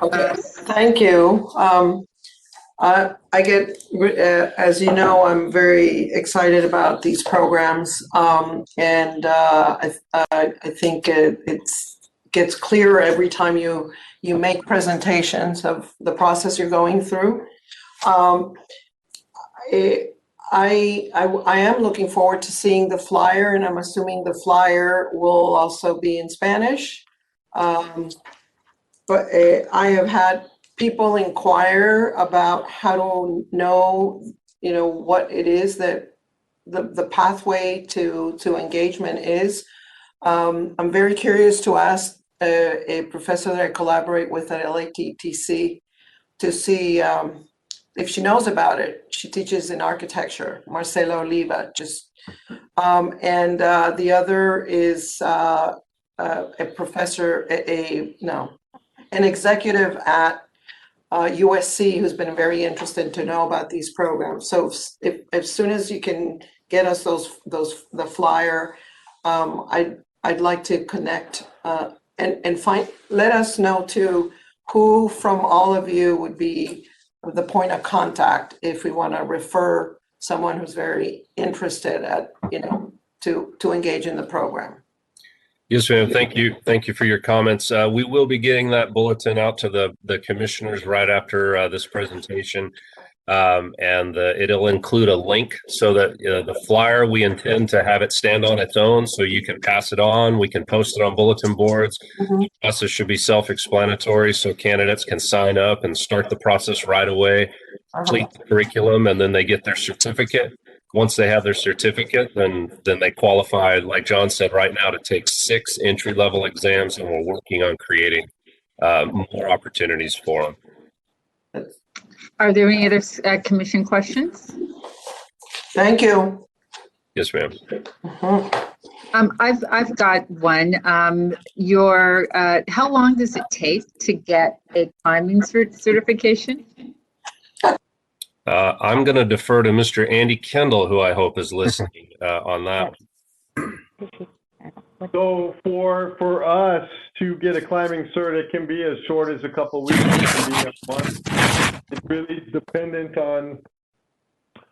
Okay, thank you. I get, as you know, I'm very excited about these programs, and I think it gets clearer every time you make presentations of the process you're going through. I am looking forward to seeing the flyer, and I'm assuming the flyer will also be in Spanish. But I have had people inquire about how to know, what it is that the pathway to engagement is. I'm very curious to ask a professor that I collaborate with at LATTC to see if she knows about it. She teaches in architecture, Marcela Oliva, and the other is a professor, an executive at USC who's been very interested to know about these programs. So if as soon as you can get us the flyer, I'd like to connect and let us know too who from all of you would be the point of contact if we want to refer someone who's very interested to engage in the program.
Yes, ma'am. Thank you. Thank you for your comments. We will be getting that bulletin out to the commissioners right after this presentation. And it'll include a link so that the flyer, we intend to have it stand on its own so you can pass it on. We can post it on bulletin boards. The process should be self-explanatory so candidates can sign up and start the process right away, complete the curriculum, and then they get their certificate. Once they have their certificate, then they qualify, like John said, right now to take 6 entry-level exams, and we're working on creating more opportunities for them.
Are there any other commission questions?
Thank you.
Yes, ma'am.
I've got one. How long does it take to get a climbing certification?
I'm going to defer to Mr. Andy Kendall, who I hope is listening on that.
So for us to get a climbing cert, it can be as short as a couple weeks, it can be a month. It's really dependent on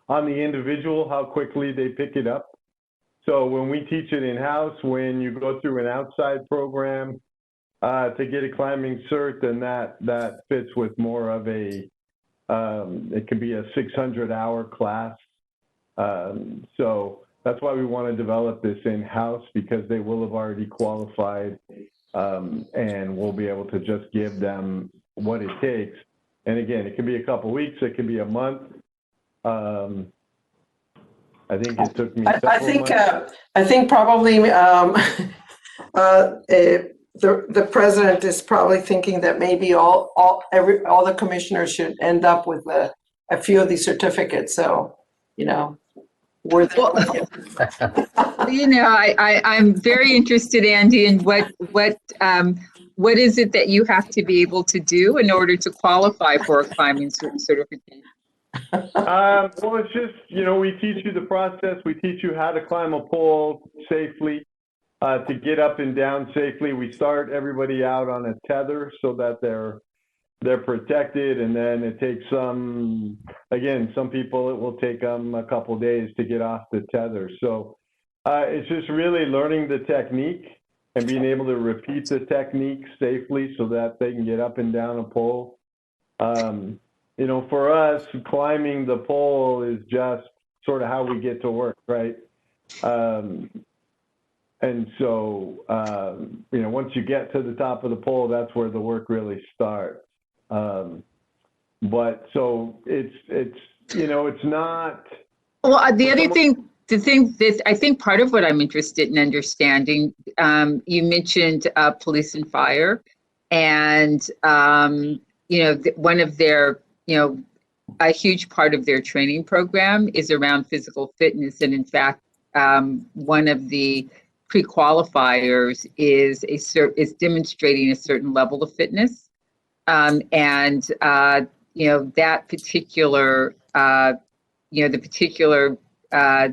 the individual, how quickly they pick it up. So when we teach it in-house, when you go through an outside program to get a climbing cert, then that fits with more of a, it could be a 600-hour class. So that's why we want to develop this in-house, because they will have already qualified, and we'll be able to just give them what it takes. And again, it can be a couple weeks, it can be a month. I think it took me several months.
I think probably the president is probably thinking that maybe all the commissioners should end up with a few of these certificates. So, we're there.
You know, I'm very interested, Andy, in what is it that you have to be able to do in order to qualify for a climbing certification?
Well, it's just, we teach you the process. We teach you how to climb a pole safely, to get up and down safely. We start everybody out on a tether so that they're protected, and then it takes some people, it will take them a couple days to get off the tether. So it's just really learning the technique and being able to repeat the technique safely so that they can get up and down a pole. For us, climbing the pole is just sort of how we get to work, right? And so, once you get to the top of the pole, that's where the work really starts. But so it's not.
Well, the thing that I think part of what I'm interested in understanding, you mentioned police and fire, and one of their, a huge part of their training program is around physical fitness, and in fact, one of the pre-qualifiers is demonstrating a certain level of fitness, and that particular the particular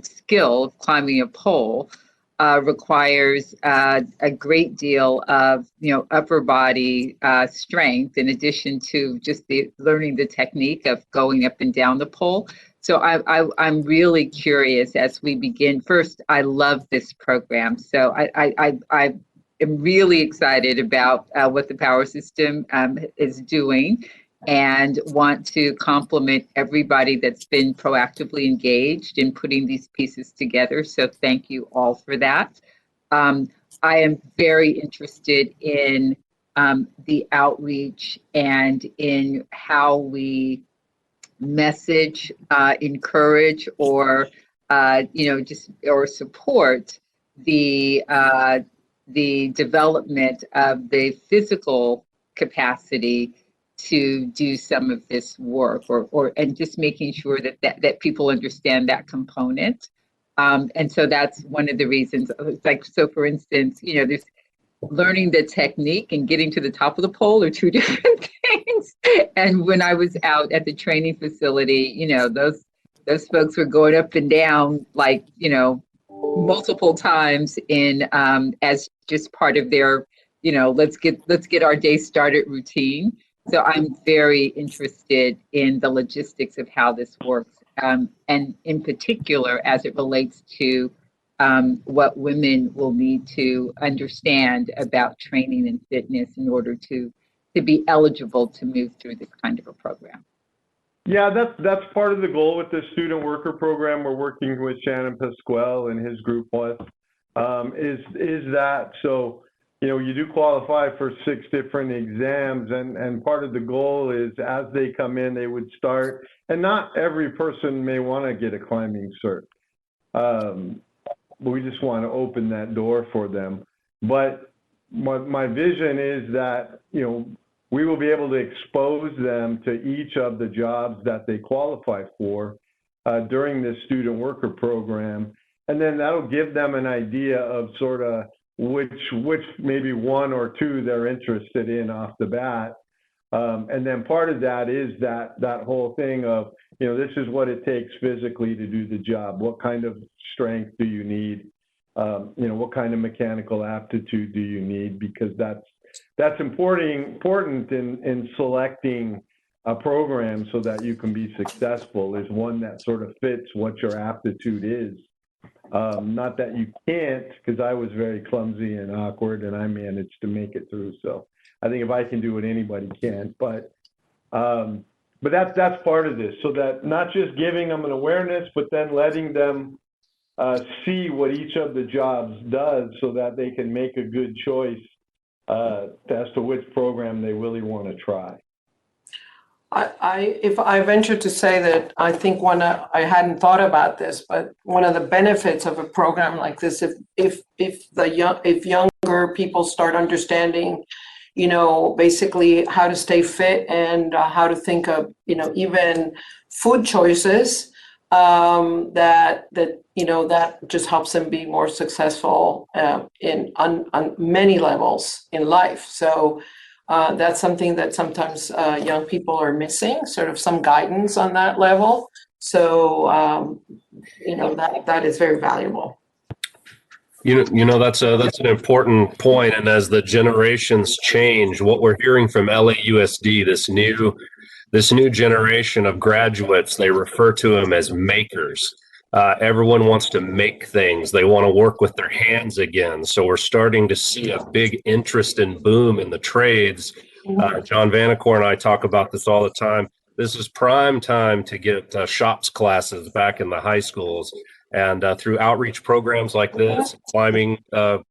skill of climbing a pole requires a great deal of upper body strength, in addition to just learning the technique of going up and down the pole. So I'm really curious as we begin. First, I love this program, so I am really excited about what the power system is doing, and want to compliment everybody that's been proactively engaged in putting these pieces together. So thank you all for that. I am very interested in the outreach and in how we message, encourage, or or support the development of the physical capacity to do some of this work, and just making sure that people understand that component. And so that's one of the reasons. So for instance, there's learning the technique and getting to the top of the pole are two different things. And when I was out at the training facility, those folks were going up and down multiple times in as just part of their let's get our day started routine. So I'm very interested in the logistics of how this works, and in particular as it relates to what women will need to understand about training and fitness in order to be eligible to move through this kind of a program.
Yeah, that's part of the goal with the student worker program we're working with Shannon Pasquale and his group with, is that so. You do qualify for 6 different exams, and part of the goal is as they come in, they would start, and not every person may want to get a climbing cert. We just want to open that door for them. But my vision is that, we will be able to expose them to each of the jobs that they qualify for during this student worker program. And then that'll give them an idea of sort of which maybe 1 or 2 they're interested in off the bat. And then part of that is that whole thing of, this is what it takes physically to do the job. What kind of strength do you need? What kind of mechanical aptitude do you need? Because that's important in selecting a program so that you can be successful, is one that sort of fits what your aptitude is. Not that you can't, because I was very clumsy and awkward and I managed to make it through. So I think if I can do it, anybody can. But that's part of this, so that not just giving them an awareness, but then letting them see what each of the jobs does so that they can make a good choice as to which program they really want to try.
If I venture to say that I think I hadn't thought about this, but one of the benefits of a program like this, if younger people start understanding, basically how to stay fit and how to think of, even food choices, that just helps them be more successful on many levels in life. So that's something that sometimes young people are missing, sort of some guidance on that level. So that is very valuable.
That's an important point. And as the generations change, what we're hearing from LAUSD, this new generation of graduates, they refer to them as makers. Everyone wants to make things. They want to work with their hands again. So we're starting to see a big interest and boom in the trades. John Vanacore and I talk about this all the time. This is prime time to get shops classes back in the high schools. And through outreach programs like this, climbing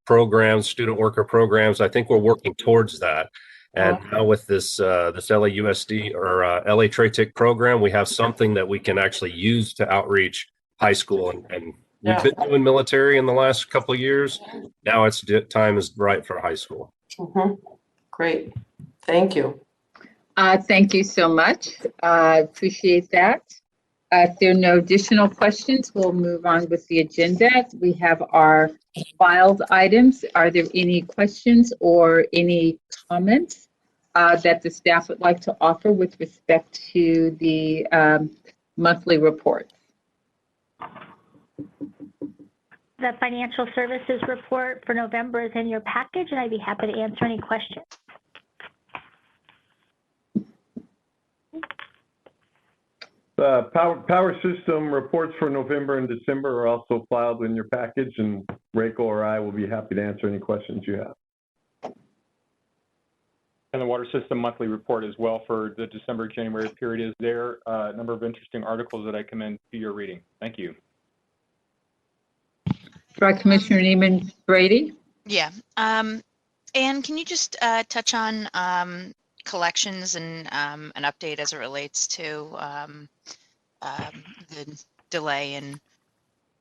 programs, student worker programs, I think we're working towards that. And now with this LAUSD or LA Trade Tech program, we have something that we can actually use to outreach high school. And we've been doing military in the last couple of years. Now time is right for high school.
Great. Thank you.
Thank you so much. Appreciate that. If there are no additional questions, we'll move on with the agenda. We have our filed items. Are there any questions or any comments that the staff would like to offer with respect to the monthly report?
The financial services report for November is in your package, and I'd be happy to answer any questions.
Power system reports for November and December are also filed in your package, and Rachel or I will be happy to answer any questions you have.
And the water system monthly report as well for the December-January period is there. A number of interesting articles that I commend to your reading. Thank you.
Commissioner NEEMAN, Brady?
Yeah. Anne, can you just touch on collections and an update as it relates to the delay and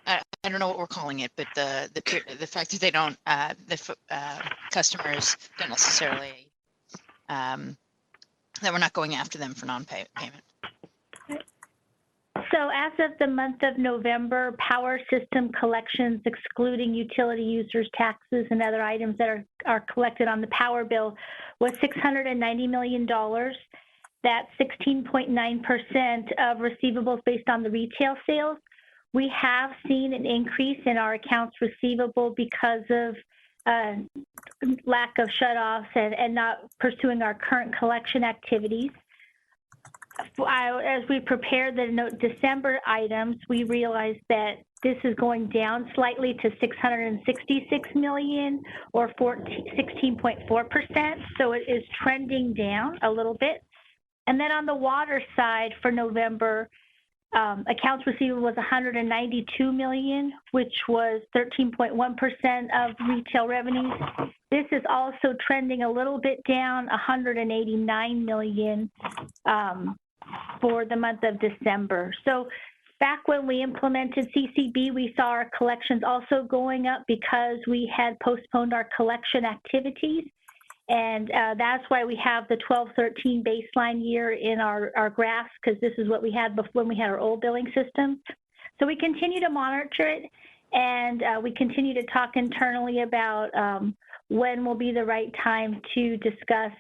I don't know what we're calling it, but the fact that they don't customers don't necessarily that we're not going after them for non-payment.
So as of the month of November, power system collections, excluding utility users' taxes and other items that are collected on the power bill, was $690 million. That's 16.9% of receivables based on the retail sales. We have seen an increase in our accounts receivable because of lack of shutoffs and not pursuing our current collection activities. As we prepared the December items, we realized that this is going down slightly to $666 million or 16.4%. So it is trending down a little bit. And then on the water side for November, accounts receivable was $192 million, which was 13.1% of retail revenues. This is also trending a little bit down, $189 million for the month of December. So back when we implemented CCB, we saw our collections also going up because we had postponed our collection activities. And that's why we have the 12-13 baseline year in our graphs, because this is what we had before when we had our old billing system. So we continue to monitor it, and we continue to talk internally about when will be the right time to discuss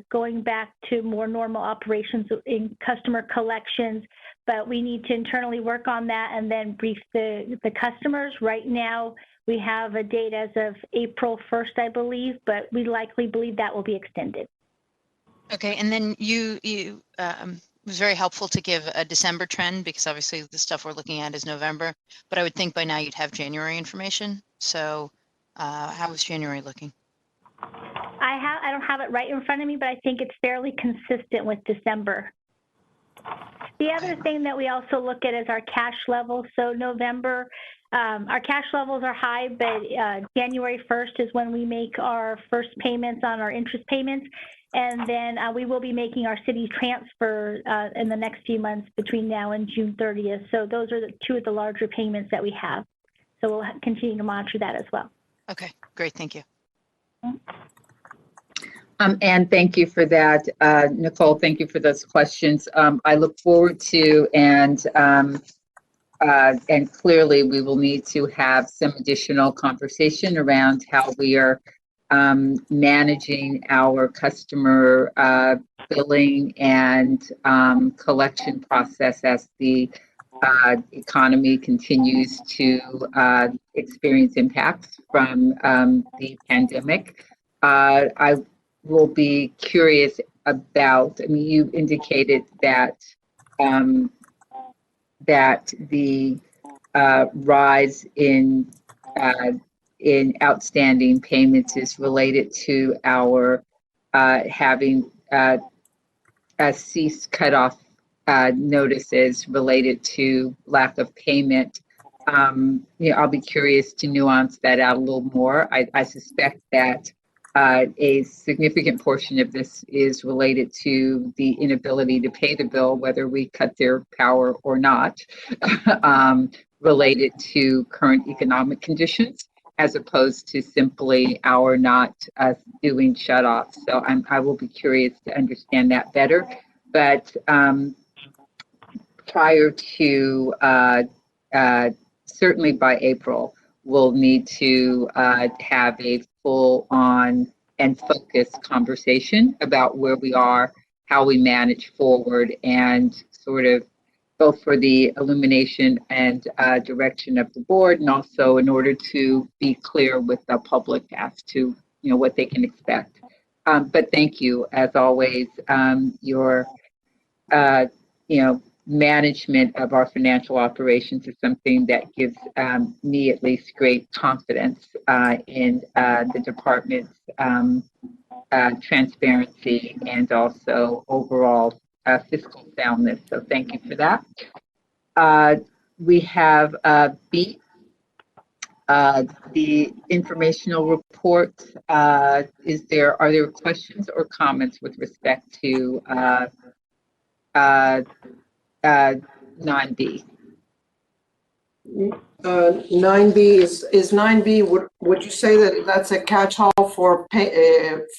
going back to more normal operations in customer collections. But we need to internally work on that and then brief the customers. Right now, we have a date as of April 1st, I believe, but we likely believe that will be extended.
Okay, and then it was very helpful to give a December trend because obviously the stuff we're looking at is November, but I would think by now you'd have January information. So how is January looking?
I don't have it right in front of me, but I think it's fairly consistent with December. The other thing that we also look at is our cash levels. So November, our cash levels are high, but January 1st is when we make our first payments on our interest payments. And then we will be making our city transfer in the next few months between now and June 30th. So those are the two of the larger payments that we have. So we'll continue to monitor that as well.
Okay, great. Thank you.
And thank you for that. Nicole, thank you for those questions. I look forward to and and clearly we will need to have some additional conversation around how we are managing our customer billing and collection process as the economy continues to experience impacts from the pandemic. I will be curious about, I mean, you indicated that that the rise in outstanding payments is related to our having ceased cutoff notices related to lack of payment. I'll be curious to nuance that out a little more. I suspect that a significant portion of this is related to the inability to pay the bill, whether we cut their power or not, related to current economic conditions, as opposed to simply our not doing shutoffs. So I will be curious to understand that better. But prior to certainly by April, we'll need to have a full-on and focused conversation about where we are, how we manage forward, and sort of both for the illumination and direction of the board, and also in order to be clear with the public as to what they can expect. But thank you, as always. Your management of our financial operations is something that gives me at least great confidence in the department's transparency and also overall fiscal soundness. So thank you for that. We have B, the informational report. Are there questions or comments with respect to 9B?
9B is 9B. Would you say that that's a catch-all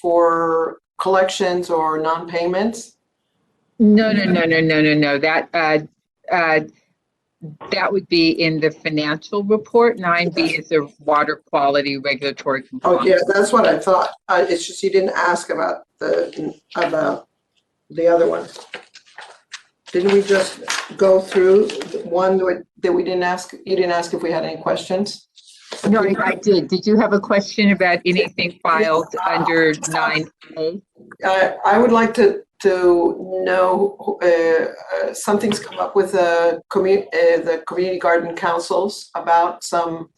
for collections or non-payments?
No. That would be in the financial report. 9B is the water quality regulatory compliance.
Oh yeah, that's what I thought. It's just you didn't ask about the other one. Didn't we just go through one that we didn't ask? You didn't ask if we had any questions?
No, I did. Did you have a question about anything filed under 9A?
I would like to know, something's come up with the community garden councils about some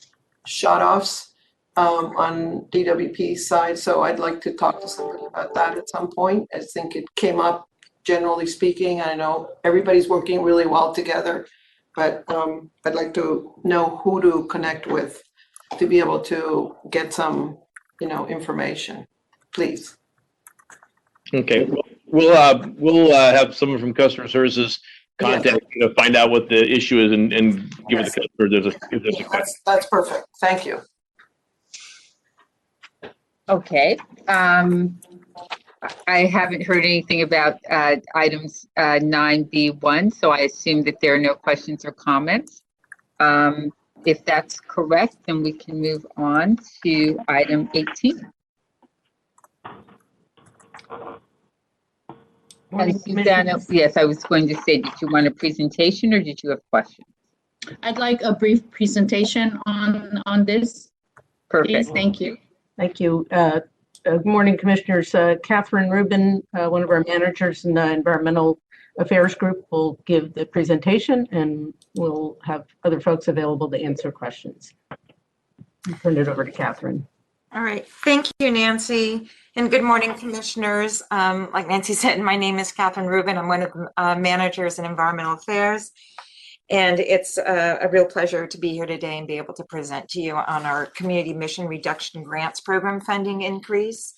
shutoffs on DWP side. So I'd like to talk to somebody about that at some point. I think it came up, generally speaking. I know everybody's working really well together, but I'd like to know who to connect with to be able to get some, information, please.
Okay, we'll have someone from customer services contact you to find out what the issue is and give it to the customer if there's a question.
That's perfect. Thank you.
Okay. I haven't heard anything about items 9B1, so I assume that there are no questions or comments. If that's correct, then we can move on to item 18. And Susanna, yes, I was going to say, did you want a presentation or did you have questions?
I'd like a brief presentation on this.
Perfect.
Please. Thank you.
Thank you. Good morning, Commissioners. Catherine Rubin, one of our managers in the Environmental Affairs Group, will give the presentation, and we'll have other folks available to answer questions. I'll turn it over to Catherine.
All right. Thank you, Nancy. And good morning, Commissioners. Like Nancy said, my name is Catherine Rubin. I'm one of the managers in Environmental Affairs. And it's a real pleasure to be here today and be able to present to you on our Community Mission Reduction Grants Program funding increase.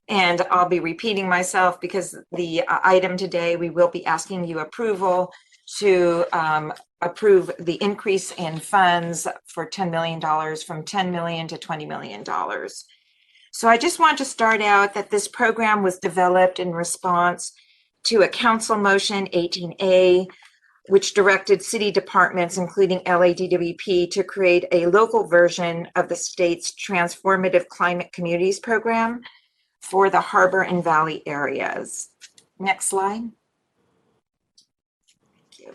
And I'll be repeating myself because the item today, we will be asking you approval to approve the increase in funds for $10 million from $10 million to $20 million. So I just want to start out that this program was developed in response to a council motion 18A which directed city departments, including LADWP, to create a local version of the state's Transformative Climate Communities program for the harbor and valley areas. Next slide. Thank you.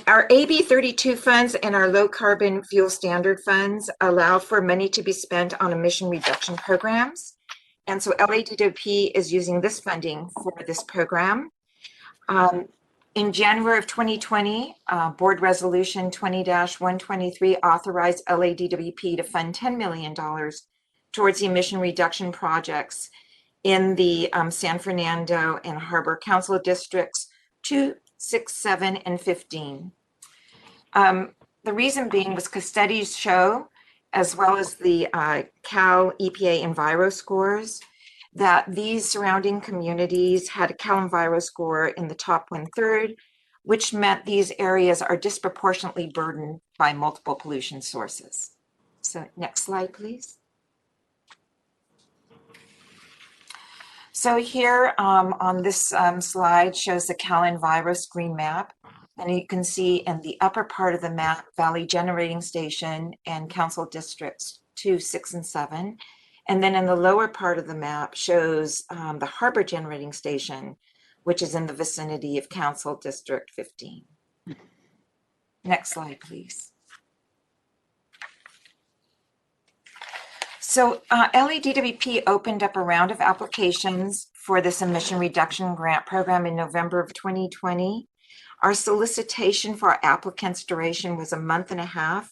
Our AB 32 funds and our low carbon fuel standard funds allow for money to be spent on emission reduction programs. And so LADWP is using this funding for this program. In January of 2020, Board Resolution 20-123 authorized LADWP to fund $10 million towards the emission reduction projects in the San Fernando and Harbor Council Districts 2, 6, 7, and 15. The reason being was because studies show, as well as the Cal EPA Enviro scores, that these surrounding communities had a Cal Enviro score in the top 1/3, which meant these areas are disproportionately burdened by multiple pollution sources. So next slide, please. So here on this slide shows the Cal Enviro screen map. And you can see in the upper part of the map, Valley Generating Station and Council Districts 2, 6, and 7. And then in the lower part of the map shows the Harbor Generating Station, which is in the vicinity of Council District 15. Next slide, please. So LADWP opened up a round of applications for this emission reduction grant program in November of 2020. Our solicitation for our applicants' duration was 1.5 months.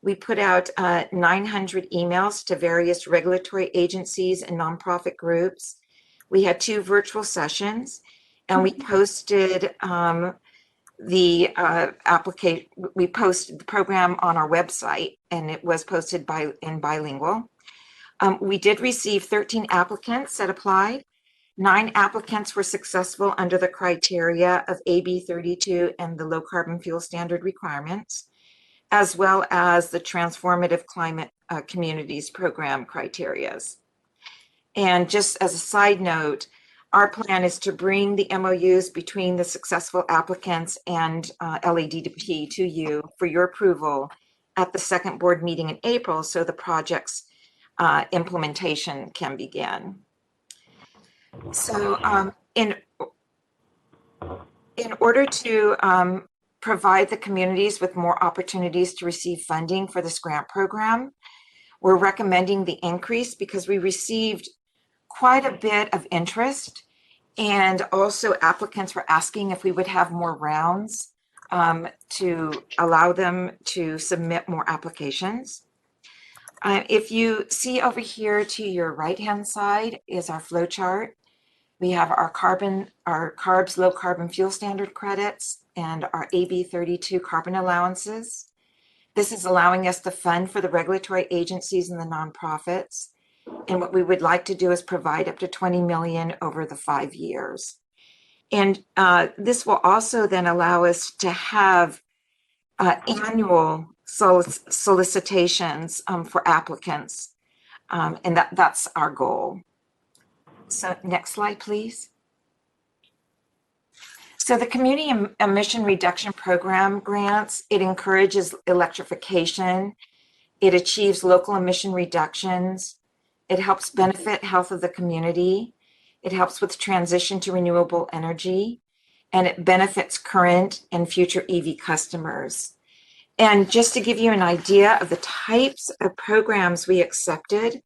We put out 900 emails to various regulatory agencies and nonprofit groups. We had 2 virtual sessions, and we posted we posted the program on our website, and it was posted in bilingual. We did receive 13 applicants that applied. 9 applicants were successful under the criteria of AB 32 and the low carbon fuel standard requirements, as well as the Transformative Climate Communities program criterias. And just as a side note, our plan is to bring the MOUs between the successful applicants and LADWP to you for your approval at the second board meeting in April, so the project's implementation can begin. So in order to provide the communities with more opportunities to receive funding for this grant program, we're recommending the increase because we received quite a bit of interest, and also applicants were asking if we would have more rounds to allow them to submit more applications. If you see over here to your right-hand side is our flow chart. We have our CARB's low carbon fuel standard credits and our AB 32 carbon allowances. This is allowing us to fund for the regulatory agencies and the nonprofits. And what we would like to do is provide up to $20 million over the 5 years. And this will also then allow us to have annual solicitations for applicants. And that's our goal. So next slide, please. So the Community Emission Reduction Program grants, it encourages electrification. It achieves local emission reductions. It helps benefit health of the community. It helps with transition to renewable energy, and it benefits current and future EV customers. And just to give you an idea of the types of programs we accepted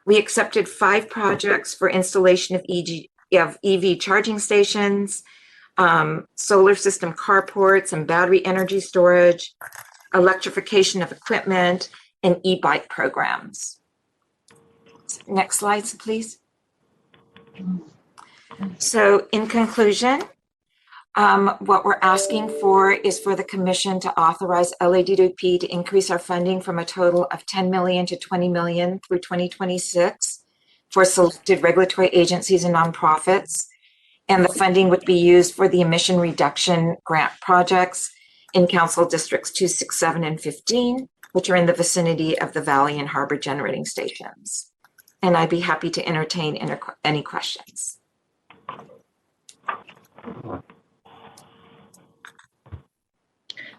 5 projects for installation of EV charging stations, solar system carports and battery energy storage, electrification of equipment, and e-bike programs. Next slide, please. So in conclusion, what we're asking for is for the Commission to authorize LADWP to increase our funding from a total of $10 million to $20 million through 2026 for selected regulatory agencies and nonprofits. And the funding would be used for the emission reduction grant projects in Council Districts 2, 6, 7, and 15, which are in the vicinity of the Valley and Harbor generating stations. And I'd be happy to entertain any questions.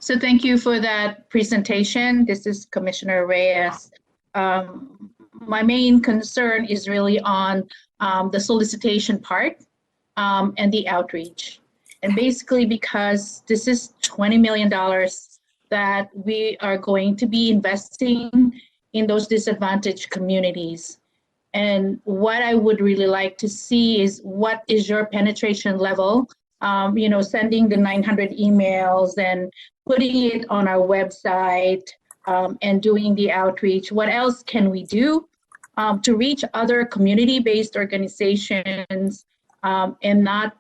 So thank you for that presentation. This is Commissioner Reyes. My main concern is really on the solicitation part and the outreach. And basically because this is $20 million that we are going to be investing in those disadvantaged communities. And what I would really like to see is what is your penetration level? You know, sending the 900 emails and putting it on our website and doing the outreach. What else can we do to reach other community-based organizations and not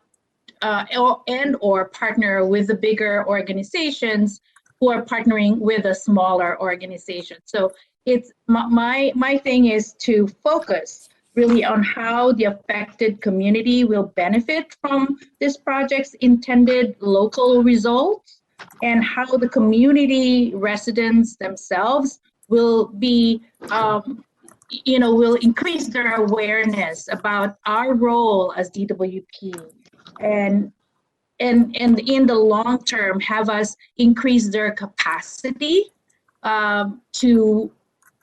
or partner with the bigger organizations who are partnering with a smaller organization? So it's my thing is to focus really on how the affected community will benefit from this project's intended local results, and how the community residents themselves will be, you know, will increase their awareness about our role as DWP, and in the long term have us increase their capacity to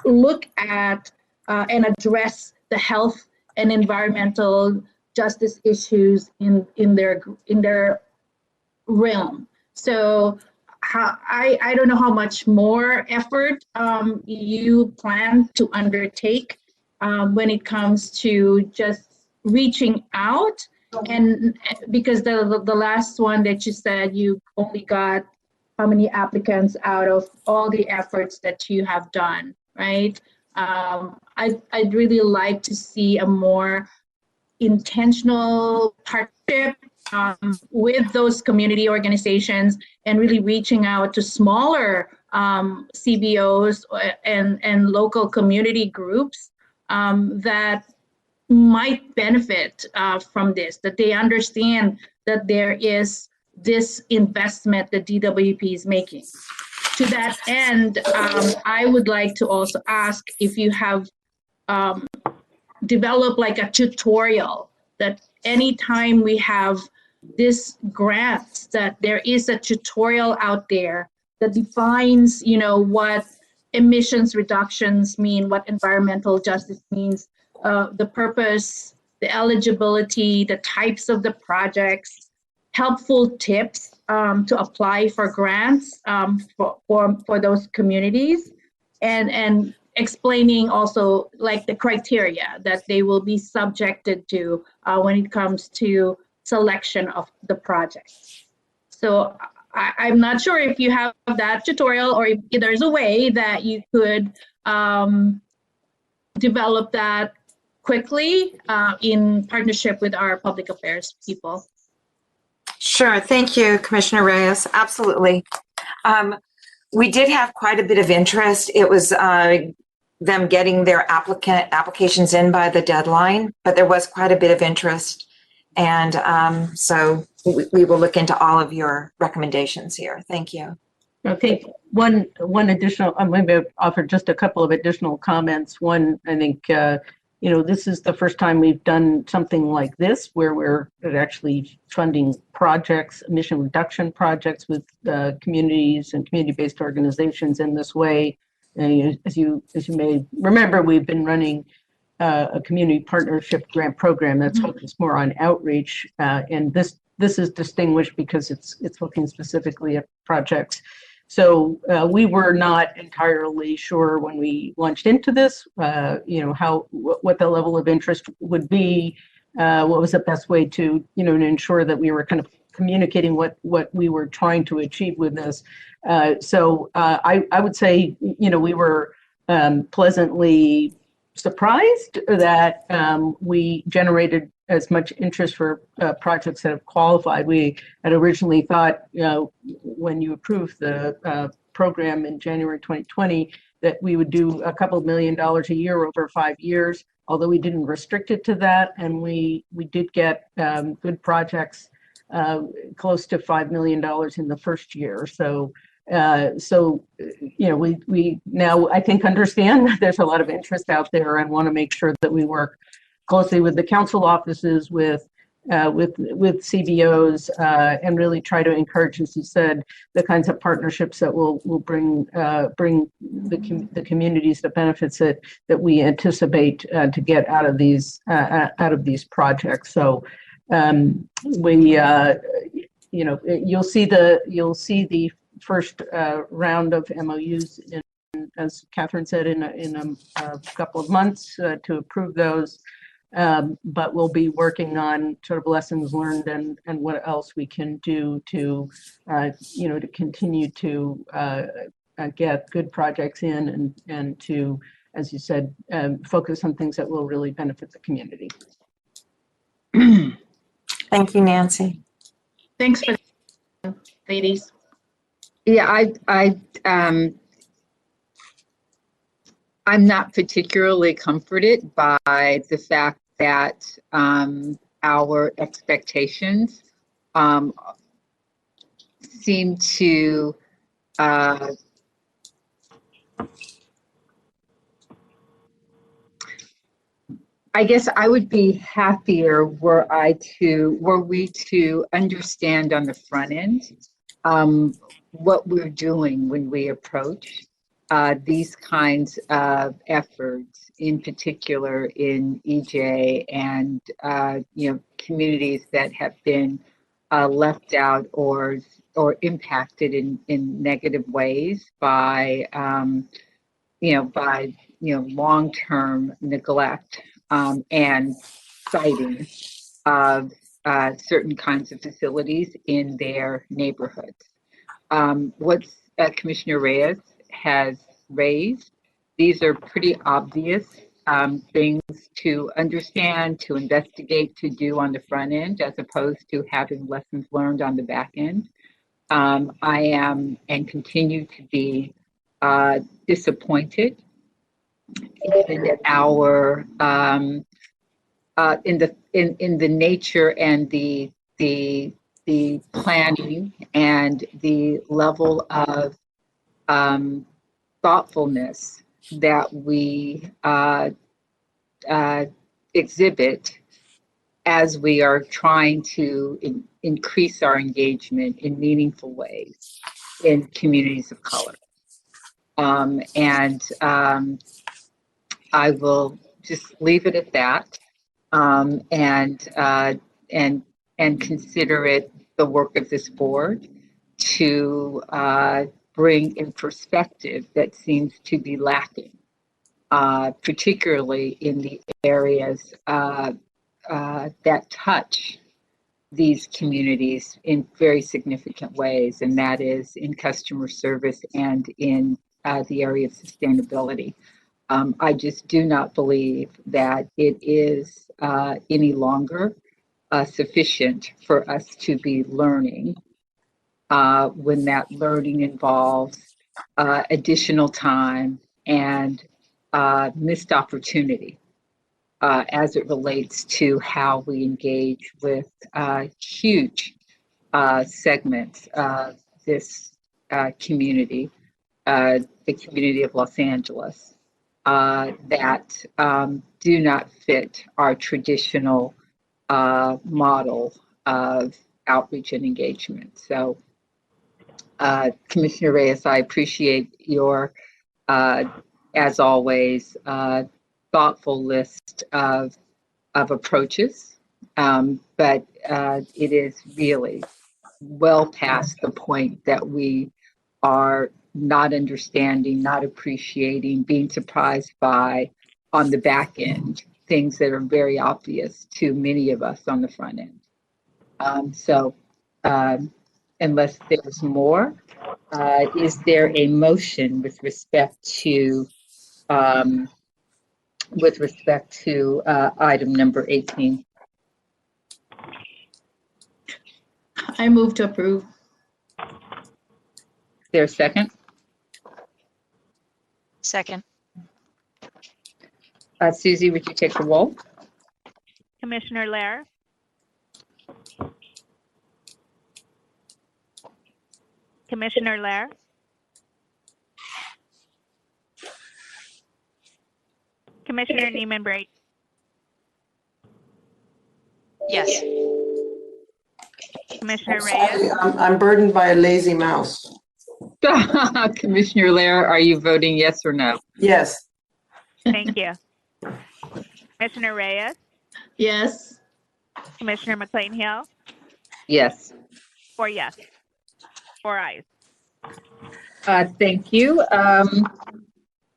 look at and address the health and environmental justice issues in their realm. So I don't know how much more effort you plan to undertake when it comes to just reaching out, and because the last one that you said you only got how many applicants out of all the efforts that you have done, right? I'd really like to see a more intentional partnership with those community organizations and really reaching out to smaller CBOs and local community groups that might benefit from this, that they understand that there is this investment that DWP is making. To that end, I would like to also ask if you have developed like a tutorial that anytime we have this grant, that there is a tutorial out there that defines, you know, what emissions reductions mean, what environmental justice means, the purpose, the eligibility, the types of the projects, helpful tips to apply for grants for those communities, and explaining also like the criteria that they will be subjected to when it comes to selection of the project. So I'm not sure if you have that tutorial or if there's a way that you could develop that quickly in partnership with our public affairs people.
Sure. Thank you, Commissioner Reyes. Absolutely. We did have quite a bit of interest. It was them getting their applications in by the deadline, but there was quite a bit of interest. And so we will look into all of your recommendations here. Thank you.
Okay, one additional, I'm going to offer just a couple of additional comments. One, I think, you know, this is the first time we've done something like this where we're actually funding projects, emission reduction projects with communities and community-based organizations in this way. And as you may remember, we've been running a community partnership grant program that's focused more on outreach, and this is distinguished because it's looking specifically at projects. So we were not entirely sure when we launched into this, you know, what the level of interest would be, what was the best way to, you know, to ensure that we were kind of communicating what we were trying to achieve with this. So I would say, you know, we were pleasantly surprised that we generated as much interest for projects that have qualified. We had originally thought, you know, when you approved the program in January 2020, that we would do a couple $1 million a year over 5 years, although we didn't restrict it to that. And we did get good projects close to $5 million in the first year. So you know, we now, I think, understand that there's a lot of interest out there and want to make sure that we work closely with the council offices, with with CBOs and really try to encourage, as you said, the kinds of partnerships that will bring the communities the benefits that we anticipate to get out of these projects. So you'll see the first round of MOUs as Catherine said, in a couple of months to approve those. But we'll be working on sort of lessons learned and what else we can do to, to continue to get good projects in and to, as you said, focus on things that will really benefit the community.
Thank you, Nancy.
Thanks for that, ladies.
Yeah, I'm not particularly comforted by the fact that our expectations seem to I guess I would be happier were we to understand on the front end what we're doing when we approach these kinds of efforts, in particular in EJ and communities that have been left out or impacted in negative ways by long-term neglect and citing of certain kinds of facilities in their neighborhoods. What Commissioner Reyes has raised, these are pretty obvious things to understand, to investigate, to do on the front end, as opposed to having lessons learned on the back end. I am and continue to be disappointed in our in the nature and the planning and the level of thoughtfulness that we exhibit as we are trying to increase our engagement in meaningful ways in communities of color. I will just leave it at that and consider it the work of this board to bring in perspective that seems to be lacking, particularly in the areas that touch these communities in very significant ways, and that is in customer service and in the area of sustainability. I just do not believe that it is any longer sufficient for us to be learning when that learning involves additional time and missed opportunity as it relates to how we engage with huge segments of this community, the community of Los Angeles, that do not fit our traditional model of outreach and engagement. So, Commissioner Reyes, I appreciate your, as always, thoughtful list of approaches, but it is really well past the point that we are not understanding, not appreciating, being surprised by on the back end, things that are very obvious to many of us on the front end. Unless there's more, is there a motion with respect to item number 18?
I move to approve.
Is there a second?
Second.
Susie, would you take the roll?
Commissioner Lair? Commissioner Lair? Commissioner NEEMAN-Brady?
Yes.
Commissioner
Sorry,
Reyes?
I'm burdened by a lazy mouse.
Commissioner Lehr, are you voting yes or no?
Yes.
Thank you. Commissioner Reyes?
Yes.
Commissioner McCLAIN-HILL?
Yes.
4 yes. 4 ayes.
Thank you.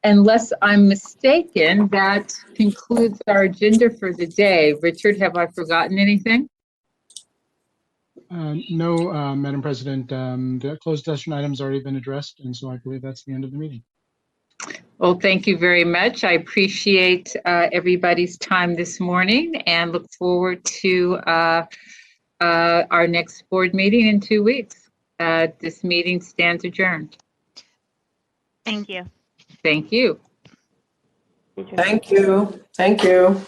Unless I'm mistaken, that concludes our agenda for the day. Richard, have I forgotten anything?
No, Madam President, the closed session items already been addressed, and so I believe that's the end of the meeting.
Well, thank you very much. I appreciate everybody's time this morning and look forward to our next board meeting in 2 weeks. This meeting stands adjourned.
Thank you.
Thank you.
Thank you. Thank you.